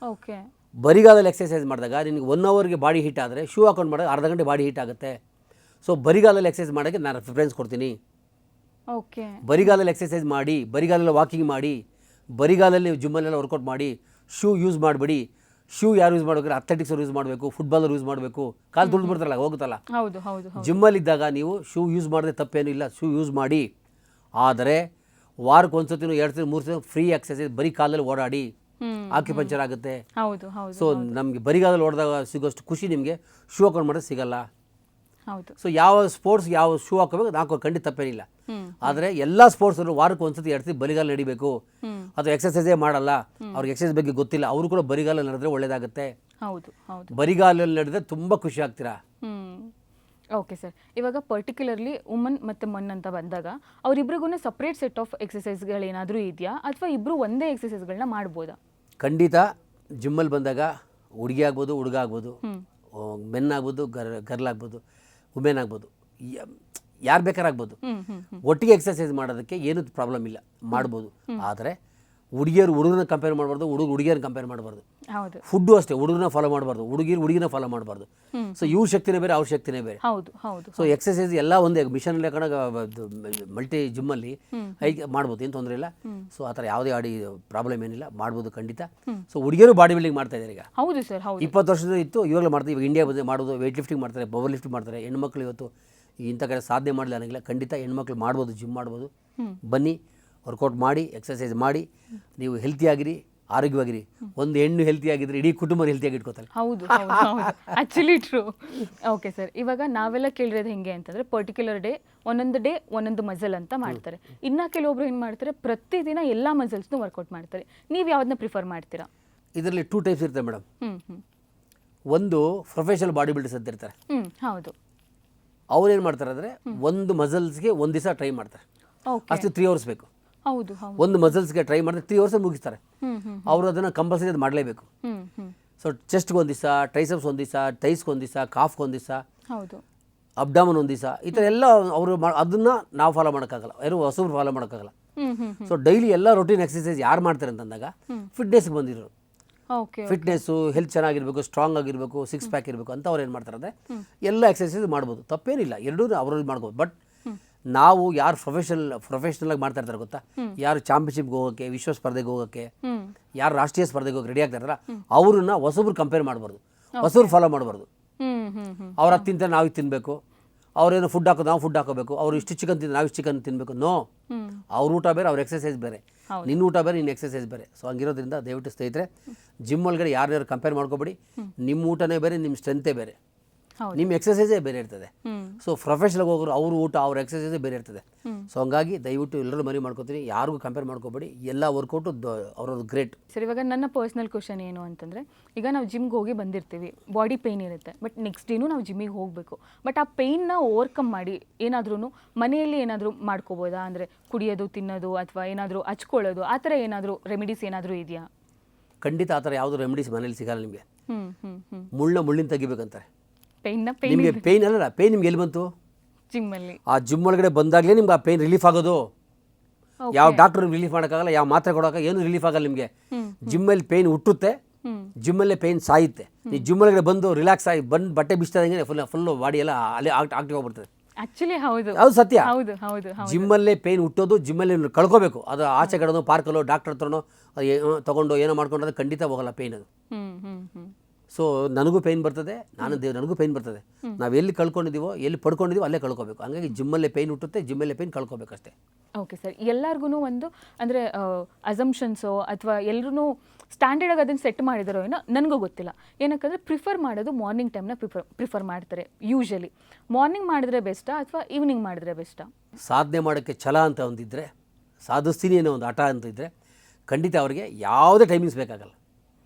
ಓಕೆ.
ಬರಿಗಾಲದಲ್ಲಿ ಎಕ್ಸಸೈಸ್ ಮಾಡಿದಾಗ ನಿನಗೆ 1 ಅವರ್ಗೆ ಬಾಡಿ ಹೀಟ್ ಆದರೆ ಶೂ ಹಾಕೊಂಡು ಮಾಡಿದಾಗ ಅರ್ಧ ಗಂಟೆ ಬಾಡಿ ಹೀಟ್ ಆಗುತ್ತೆ. ಸೊ ಬರಿಗಾಲದಲ್ಲಿ ಎಕ್ಸಸೈಸ್ ಮಾಡೋಕ್ಕೆ ನಾನು ಪ್ರಿಫರೆನ್ಸ್ ಕೊಡ್ತೀನಿ.
ಓಕೆ.
ಬರಿಗಾಲದಲ್ಲಿ ಎಕ್ಸಸೈಸ್ ಮಾಡಿ, ಬರಿಗಾಲಲ್ಲಿ ವಾಕಿಂಗ್ ಮಾಡಿ, ಬರಿಗಾಲಲ್ಲಿ ಜಿಮ್ಮಲ್ಲೆಲ್ಲ ವರ್ಕೌಟ್ ಮಾಡಿ. ಶೂ ಯೂಸ್ ಮಾಡಬೇಡಿ. ಶೂ ಯಾರು ಯೂಸ್ ಮಾಡಬೇಕಾದ್ರೆ ಅಥ್ಲೆಟಿಕ್ಸ್ ಅವ್ರು ಯೂಸ್ ಮಾಡಬೇಕು, ಫುಟ್ಬಾಲರ್ ಯೂಸ್ ಮಾಡಬೇಕು, ಕಾಲು ತುಳಿದು ಬಿಡ್ತಾರಲ್ಲ ಹೋಗುತ್ತಲ್ಲ.
ಹೌದು ಹೌದು.
ಜಿಮ್ಮಲ್ಲಿದ್ದಾಗ ನೀವು ಶೂ ಯೂಸ್ ಮಾಡಿದ್ರೆ ತಪ್ಪೇನೂ ಇಲ್ಲ, ಶೂ ಯೂಸ್ ಮಾಡಿ. ಆದರೆ ವಾರಕ್ಕೆ 1 ಸತಿನೂ 2 ಸತಿ 3 ಸತಿ ಫ್ರೀ ಎಕ್ಸಸೈಸ್ ಬರೀ ಕಾಲಲ್ಲಿ ಓಡಾಡಿ, ಆಕ್ಯುಪಂಚರ್ ಆಗುತ್ತೆ.
ಹೌದು ಹೌದು.
ಸೊ ನಮಗೆ ಬರಿಗಾಲಲ್ಲಿ ಓಡಿದಾಗ ಸಿಗೋಷ್ಟು ಖುಷಿ ನಿಮಗೆ ಶೂ ಹಾಕೊಂಡು ಮಾಡಿದ್ರೆ ಸಿಗಲ್ಲ.
ಹೌದು. ಸೊ
ಯಾವ ಸ್ಪೋರ್ಟ್ಸ್ ಯಾವ ಶೂ ಹಾಕೋಬೇಕು ಅದು ಹಾಕೋ ಖಂಡಿತ ತಪ್ಪೇನಿಲ್ಲ. ಆದರೆ ಎಲ್ಲ ಸ್ಪೋರ್ಟ್ಸಲ್ಲೂ ವಾರಕ್ಕೆ 1 ಸತಿ 2 ಸತಿ ಬರಿಗಾಲ ನಡಿಬೇಕು. ಅದು ಎಕ್ಸಸೈಸೇ ಮಾಡಲ್ಲ, ಅವ್ರಿಗೆ ಎಕ್ಸಸೈಸ್ ಬಗ್ಗೆ ಗೊತ್ತಿಲ್ಲ, ಅವರು ಕೂಡ ಬರಿಗಾಲಲ್ಲಿ ನಡೆದ್ರೆ ಒಳ್ಳೇದಾಗುತ್ತೆ.
ಹೌದು ಹೌದು.
ಬರಿಗಾಲಲ್ಲಿ ನಡೆದ್ರೆ ತುಂಬ ಖುಷಿ ಆಗ್ತೀರಾ.
ಓಕೆ ಸರ್, ಇವಾಗ ಪರ್ಟಿಕ್ಯುಲರ್ಲಿ ವುಮನ್ ಮತ್ತು ಮನ್ ಅಂತ ಬಂದಾಗ ಅವರಿಬ್ರಿಗೂ ಸಪ್ರೇಟ್ ಸೆಟ್ ಆಫ್ ಎಕ್ಸಸೈಸ್ಗಳೇನಾದರೂ ಇದೆಯಾ, ಅಥವಾ ಇಬ್ಬರು ಒಂದೇ ಎಕ್ಸಸೈಸ್ಗಳನ್ನ ಮಾಡ್ಬೋದಾ?
ಖಂಡಿತ ಜಿಮ್ಮಲ್ಲಿ ಬಂದಾಗ ಹುಡುಗಿ ಆಗ್ಬೋದು, ಹುಡುಗ ಆಗ್ಬೋದು, ಮೆನ್ ಆಗ್ಬೋದು, ಗರ್ಲಾಗ್ಬೋದು, ವುಮೆನ್ ಆಗ್ಬೋದು, ಯಾರು ಬೇಕಾರಾಗ್ಬೋದು. ಒಟ್ಟಿಗೆ ಎಕ್ಸಸೈಸ್ ಮಾಡೋದಕ್ಕೆ ಏನೂ ಪ್ರಾಬ್ಲಮ್ ಇಲ್ಲ, ಮಾಡ್ಬೋದು. ಆದರೆ ಹುಡುಗಿಯರು ಹುಡುಗನ ಕಂಪೇರ್ ಮಾಡಬಾರ್ದು, ಹುಡುಗಿಯರನ್ನ ಕಂಪೇರ್ ಮಾಡಬಾರ್ದು.
ಹೌದು. ಫುಡ್ಡು
ಅಷ್ಟೇ, ಹುಡುಗನ ಫಾಲೋ ಮಾಡಬಾರ್ದು, ಹುಡುಗಿನ ಫಾಲೋ ಮಾಡಬಾರ್ದು. ಸೊ ಇವ್ರ ಶಕ್ತಿನೇ ಬೇರೆ, ಅವ್ರ ಶಕ್ತಿನೇ ಬೇರೆ.
ಹೌದು ಹೌದು. ಸೊ
ಎಕ್ಸಸೈಸ್ ಎಲ್ಲ ಒಂದೇ, ಮಿಷನ್ ಲೆಕ್ಕ ಮಲ್ಟಿ ಜಿಮ್ಮಲ್ಲಿ ಮಾಡ್ಬೋದು, ಏನು ತೊಂದರೆ ಇಲ್ಲ. ಸೊ ಆ ಥರ ಯಾವುದೇ ಪ್ರಾಬ್ಲಮ್ ಏನಿಲ್ಲ, ಮಾಡ್ಬೋದು ಖಂಡಿತ. ಸೊ ಹುಡುಗಿಯರು ಬಾಡಿ ಬಿಲ್ಡಿಂಗ್ ಮಾಡ್ತಾ ಇದ್ದಾರೆ ಈಗ.
ಹೌದು ಸರ್, ಹೌದು.
20 ವರ್ಷದ ಇತ್ತು, ಇವಾಗಲೂ ಮಾಡ್ತಾರೆ. ಇವಾಗ ಇಂಡಿಯಾ ಬಂದು ಮಾಡೋದು ವೆಯ್ಟ್ ಲಿಫ್ಟಿಂಗ್ ಮಾಡ್ತಾರೆ, ಪವರ್ ಲಿಫ್ಟಿಂಗ್ ಮಾಡ್ತಾರೆ. ಹೆಣ್ಮಕ್ಳು ಇವತ್ತು ಇಂಥ ಕಡೆ ಸಾಧನೆ ಮಾಡಲಿಲ್ಲ ಅನ್ನಂಗಿಲ್ಲ, ಖಂಡಿತ ಹೆಣ್ಮಕ್ಳು ಮಾಡ್ಬೋದು, ಜಿಮ್ ಮಾಡ್ಬೋದು. ಬನ್ನಿ, ವರ್ಕೌಟ್ ಮಾಡಿ, ಎಕ್ಸಸೈಸ್ ಮಾಡಿ, ನೀವು ಹೆಲ್ತಿಯಾಗಿರಿ, ಆರೋಗ್ಯವಾಗಿರಿ. ಒಂದು ಹೆಣ್ಣು ಹೆಲ್ತಿಯಾಗಿದ್ರೆ ಇಡೀ ಕುಟುಂಬ ಹೆಲ್ತಿಯಾಗಿ ಇಟ್ಕೋತಾರೆ.
ಹೌದು ಹೌದು, ಆ್ಯಕ್ಚುಲಿ ಟ್ರೂ. ಓಕೆ ಸರ್, ಇವಾಗ ನಾವೆಲ್ಲ ಕೇಳಿರೋದು ಹೆಂಗೆ ಅಂತಂದರೆ ಪರ್ಟಿಕ್ಯುಲರ್ ಡೇ ಒಂದೊಂದು ಮಸಲ್ ಅಂತ ಮಾಡ್ತಾರೆ. ಇನ್ನು ಕೆಲವೊಬ್ರು ಏನು ಮಾಡ್ತಾರೆ, ಪ್ರತಿದಿನ ಎಲ್ಲ ಮಸಲ್ಸ್ನು ವರ್ಕೌಟ್ ಮಾಡ್ತಾರೆ. ನೀವು ಯಾವ್ದನ್ನ ಪ್ರಿಫರ್ ಮಾಡ್ತೀರಾ?
ಇದರಲ್ಲಿ 2 ಟೈಪ್ಸ್ ಇರ್ತವೆ ಮೇಡಮ್. ಒಂದು ಪ್ರೊಫೆಷನಲ್ ಬಾಡಿ ಬಿಲ್ಡರ್ಸ್ ಅಂತ ಇರ್ತಾರೆ.
ಹೌದು.
ಅವ್ರು ಏನು ಮಾಡ್ತಾರೆ ಅಂದರೆ ಒಂದು ಮಸಲ್ಸ್ಗೆ 1 ದಿವಸ ಟ್ರೈ ಮಾಡ್ತಾರೆ, ಅಷ್ಟು 3 ಅವರ್ಸ್ ಬೇಕು.
ಹೌದು.
ಒಂದು ಮಸಲ್ಸ್ಗೆ ಟ್ರೈ ಮಾಡಿದ್ರೆ 3 ಅವರ್ಸ್ ಮುಗಿಸ್ತಾರೆ. ಅವರು ಅದನ್ನು ಕಂಪಲ್ಸರಿ ಅದು ಮಾಡಲೇಬೇಕು. ಸೊ ಚೆಸ್ಟ್ಗೆ 1 ದಿವಸ, ಟ್ರೈಸೆಪ್ಸ್ 1 ದಿವಸ, ಥೈಸ್ಗೆ 1 ದಿವಸ, ಕಾಫ್ಗೆ 1 ದಿವಸ, ಹೌದು, ಅಬ್ಡಾಮನ್ 1 ದಿವಸ, ಈ ಥರ ಎಲ್ಲ ಅವರು ಅದನ್ನು ನಾವು ಫಾಲೋ ಮಾಡೋಕ್ಕಾಗಲ್ಲ, ಯಾರು ಹೊಸಬ್ರು ಫಾಲೋ ಮಾಡೋಕ್ಕಾಗಲ್ಲ. ಸೊ ಡೈಲಿ ಎಲ್ಲ ರೊಟೀನ್ ಎಕ್ಸಸೈಸ್ ಯಾರು ಮಾಡ್ತಾರೆ ಅಂತಂದಾಗ ಫಿಟ್ನೆಸ್ಗೆ ಬಂದಿರೋರು, ಫಿಟ್ನೆಸ್ಸು, ಹೆಲ್ತ್ ಚೆನ್ನಾಗಿರಬೇಕು, ಸ್ಟ್ರಾಂಗ್ ಆಗಿರಬೇಕು, 6 ಪ್ಯಾಕ್ ಇರಬೇಕು ಅಂತ ಅವ್ರು ಏನು ಮಾಡ್ತಾರೆ ಅಂದರೆ ಎಲ್ಲ ಎಕ್ಸಸೈಸ್ ಮಾಡ್ಬೋದು, ತಪ್ಪೇನಿಲ್ಲ, ಎರಡೂ ಅವ್ರಲ್ಲಿ ಮಾಡ್ಬೋದು. ಬಟ್ ನಾವು ಯಾರು ಪ್ರೊಫೆಷನಲ್ ಆಗಿ ಮಾಡ್ತಾ ಇರ್ತಾರೆ ಗೊತ್ತಾ, ಯಾರು ಚಾಂಪಿಯನ್ಶಿಪ್ಗೆ ಹೋಗೋಕ್ಕೆ, ವಿಶ್ವ ಸ್ಪರ್ಧೆಗೆ ಹೋಗೋಕ್ಕೆ, ಯಾರು ರಾಷ್ಟ್ರೀಯ ಸ್ಪರ್ಧೆಗೆ ಹೋಗಿ ರೆಡಿ ಆಗ್ತಾ ಇರ್ತಾರ, ಅವ್ರನ್ನ ಹೊಸಬ್ರು ಕಂಪೇರ್ ಮಾಡಬಾರ್ದು, ಹೊಸಬ್ರು ಫಾಲೋ ಮಾಡಬಾರ್ದು. ಅವ್ರು ಅದು ತಿಂತಾರೆ, ನಾವು ಇದು ತಿನ್ನಬೇಕು, ಅವ್ರೇನು ಫುಡ್ ಹಾಕೋದು ನಾವು ಫುಡ್ ಹಾಕೋಬೇಕು, ಅವ್ರು ಇಷ್ಟು ಚಿಕನ್ ತಿಂದು ನಾವು ಇಷ್ಟು ಚಿಕನ್ ತಿನ್ನಬೇಕು. ನೋ, ಅವ್ರ ಊಟ ಬೇರೆ, ಅವ್ರ ಎಕ್ಸಸೈಸ್ ಬೇರೆ, ನಿನ್ನ ಊಟ ಬೇರೆ, ನಿನ್ನ ಎಕ್ಸಸೈಸ್ ಬೇರೆ. ಸೊ ಹಂಗಿರೋದ್ರಿಂದ ದಯವಿಟ್ಟು ಸ್ನೇಹಿತರೆ, ಜಿಮ್ ಒಳಗಡೆ ಯಾರ್ಯಾರು ಕಂಪೇರ್ ಮಾಡ್ಕೋಬೇಡಿ. ನಿಮ್ಮ ಊಟನೇ ಬೇರೆ, ನಿಮ್ಮ ಸ್ಟ್ರೆಂತೇ ಬೇರೆ, ನಿಮ್ಮ ಎಕ್ಸಸೈಸೇ ಬೇರೆ ಇರ್ತದೆ. ಸೊ ಪ್ರೊಫೆಷನಲ್ಗೆ ಹೋಗೋರು ಅವ್ರ ಊಟ ಅವ್ರ ಎಕ್ಸಸೈಸೇ ಬೇರೆ ಇರ್ತದೆ. ಸೊ ಹಂಗಾಗಿ ದಯವಿಟ್ಟು ಎಲ್ಲರೂ ಮನೆ ಮಾಡ್ಕೋತೀನಿ, ಯಾರಿಗೂ ಕಂಪೇರ್ ಮಾಡ್ಕೋಬೇಡಿ, ಎಲ್ಲ ವರ್ಕೌಟು ಅವ್ರದ್ದು ಗ್ರೇಟ್.
ಸರ್, ಇವಾಗ ನನ್ನ ಪರ್ಸ್ನಲ್ ಕ್ವಶನ್ ಏನು ಅಂತಂದರೆ, ಈಗ ನಾವು ಜಿಮ್ಗೆ ಹೋಗಿ ಬಂದಿರ್ತೀವಿ, ಬಾಡಿ ಪೇಯ್ನ್ ಇರುತ್ತೆ, ಬಟ್ ನೆಕ್ಸ್ಟ್ ಡೇನೂ ನಾವು ಜಿಮ್ಮಿಗೆ ಹೋಗಬೇಕು. ಬಟ್ ಆ ಪೇಯ್ನ ಓವರ್ಕಮ್ ಮಾಡಿ ಏನಾದ್ರೂ ಮನೆಯಲ್ಲಿ ಏನಾದರೂ ಮಾಡ್ಕೋಬೋದಾ? ಅಂದರೆ ಕುಡಿಯೋದು, ತಿನ್ನೋದು, ಅಥವಾ ಏನಾದರೂ ಹಚ್ಕೊಳ್ಳೋದು, ಆ ಥರ ಏನಾದರೂ ರೆಮಿಡೀಸ್ ಏನಾದರೂ ಇದೆಯಾ?
ಖಂಡಿತ ಆ ಥರ ಯಾವುದು ರೆಮಿಡೀಸ್ ಮನೇಲಿ ಸಿಗಲ್ಲ ನಿಮಗೆ. ಮುಳ್ಳಿನ ತೆಗಿಬೇಕಂತಾರೆ. ನಿಮಗೆ ಪೇಯ್ನ್ ಅಲ್ಲ, ಪೇಯ್ನ್ ನಿಮ್ಗೆ ಎಲ್ಲಿ ಬಂತು?
ಜಿಮ್ಮಲ್ಲಿ.
ಆ ಜಿಮ್ ಒಳಗಡೆ ಬಂದಾಗಲೇ ನಿಮ್ಗೆ ಆ ಪೇಯ್ನ್ ರಿಲೀಫ್ ಆಗೋದು. ಯಾವ ಡಾಕ್ಟರ್ ರಿಲೀಫ್ ಮಾಡೋಕ್ಕಾಗಲ್ಲ, ಯಾವ ಮಾತ್ರೆ ಕೊಡೋಕೆ ಏನು ರಿಲೀಫ್ ಆಗಲ್ಲ ನಿಮಗೆ. ಜಿಮ್ಮಲ್ಲಿ ಪೇಯ್ನ್ ಹುಟ್ಟುತ್ತೆ, ಜಿಮ್ಮಲ್ಲೇ ಪೇಯ್ನ್ ಸಾಯುತ್ತೆ. ನೀವು ಜಿಮ್ಮೊಳಗಡೆ ಬಂದು ರಿಲ್ಯಾಕ್ಸ್ ಆಗಿ ಬಂದು ಬಟ್ಟೆ ಬಿಚ್ಚಿದಂಗೆ ಫುಲ್ಲು ಬಾಡಿ ಎಲ್ಲ ಅಲ್ಲೇ ಆಕ್ಟಿವ್ ಹೋಗ್ಬಿಡ್ತದೆ.
ಆಕ್ಚುಲಿ ಹೌದು
ಅದು ಸತ್ಯ.
ಹೌದು ಹೌದು
ಜಿಮ್ಮಲ್ಲೇ ಪೇಯ್ನ್ ಹುಟ್ಟೋದು, ಜಿಮ್ಮಲ್ಲಿ ಕಳ್ಕೋಬೇಕು. ಅದು ಆಚೆ ಕಡೆನೋ ಪಾರ್ಕಲ್ಲೋ ಡಾಕ್ಟರ್ ಹತ್ರನೋ ತೊಗೊಂಡು ಏನೋ ಮಾಡ್ಕೊಂಡ್ರೆ ಖಂಡಿತ ಹೋಗಲ್ಲ ಪೇಯ್ನ್ ಅದು. ಸೊ ನನಗೂ ಪೇಯ್ನ್ ಬರ್ತದೆ, ನನಗೂ ಪೇಯ್ನ್ ಬರ್ತದೆ. ನಾವು ಎಲ್ಲಿ ಕಳ್ಕೊಂಡಿದ್ದೀವೋ ಎಲ್ಲಿ ಪಡ್ಕೊಂಡಿದ್ದೀವೋ ಅಲ್ಲೇ ಕಳ್ಕೋಬೇಕು. ಹಂಗಾಗಿ ಜಿಮ್ಮಲ್ಲೇ ಪೇಯ್ನ್ ಹುಟ್ಟುತ್ತೆ, ಜಿಮ್ಮಲ್ಲೇ ಪೇಯ್ನ್ ಕಳ್ಕೋಬೇಕಷ್ಟೇ.
ಓಕೆ ಸರ್, ಎಲ್ಲರಿಗೂ ಒಂದು ಅಂದರೆ ಅಸಂಪ್ಷನ್ಸೋ ಅಥವಾ ಎಲ್ಲರೂ ಸ್ಟ್ಯಾಂಡರ್ಡಾಗಿ ಅದನ್ನು ಸೆಟ್ ಮಾಡಿದಾರೋ ಏನೋ ನನಗೂ ಗೊತ್ತಿಲ್ಲ. ಏನಕ್ಕಂದರೆ ಪ್ರಿಫರ್ ಮಾಡೋದು ಮಾರ್ನಿಂಗ್ ಟೈಮ್ನ ಪ್ರಿಫರ್ ಮಾಡ್ತಾರೆ ಯೂಶಲಿ. ಮಾರ್ನಿಂಗ್ ಮಾಡಿದ್ರೆ ಬೆಸ್ಟಾ ಅಥವಾ ಈವ್ನಿಂಗ್ ಮಾಡಿದ್ರೆ ಬೆಸ್ಟಾ?
ಸಾಧನೆ ಮಾಡೋಕ್ಕೆ ಛಲ ಅಂತ ಒಂದಿದ್ದರೆ, ಸಾಧಿಸ್ತೀನಿ ಅನ್ನೋ ಒಂದು ಹಠ ಅಂತ ಇದ್ದರೆ ಖಂಡಿತ ಅವರಿಗೆ ಯಾವುದೇ ಟೈಮಿಂಗ್ಸ್ ಬೇಕಾಗಲ್ಲ.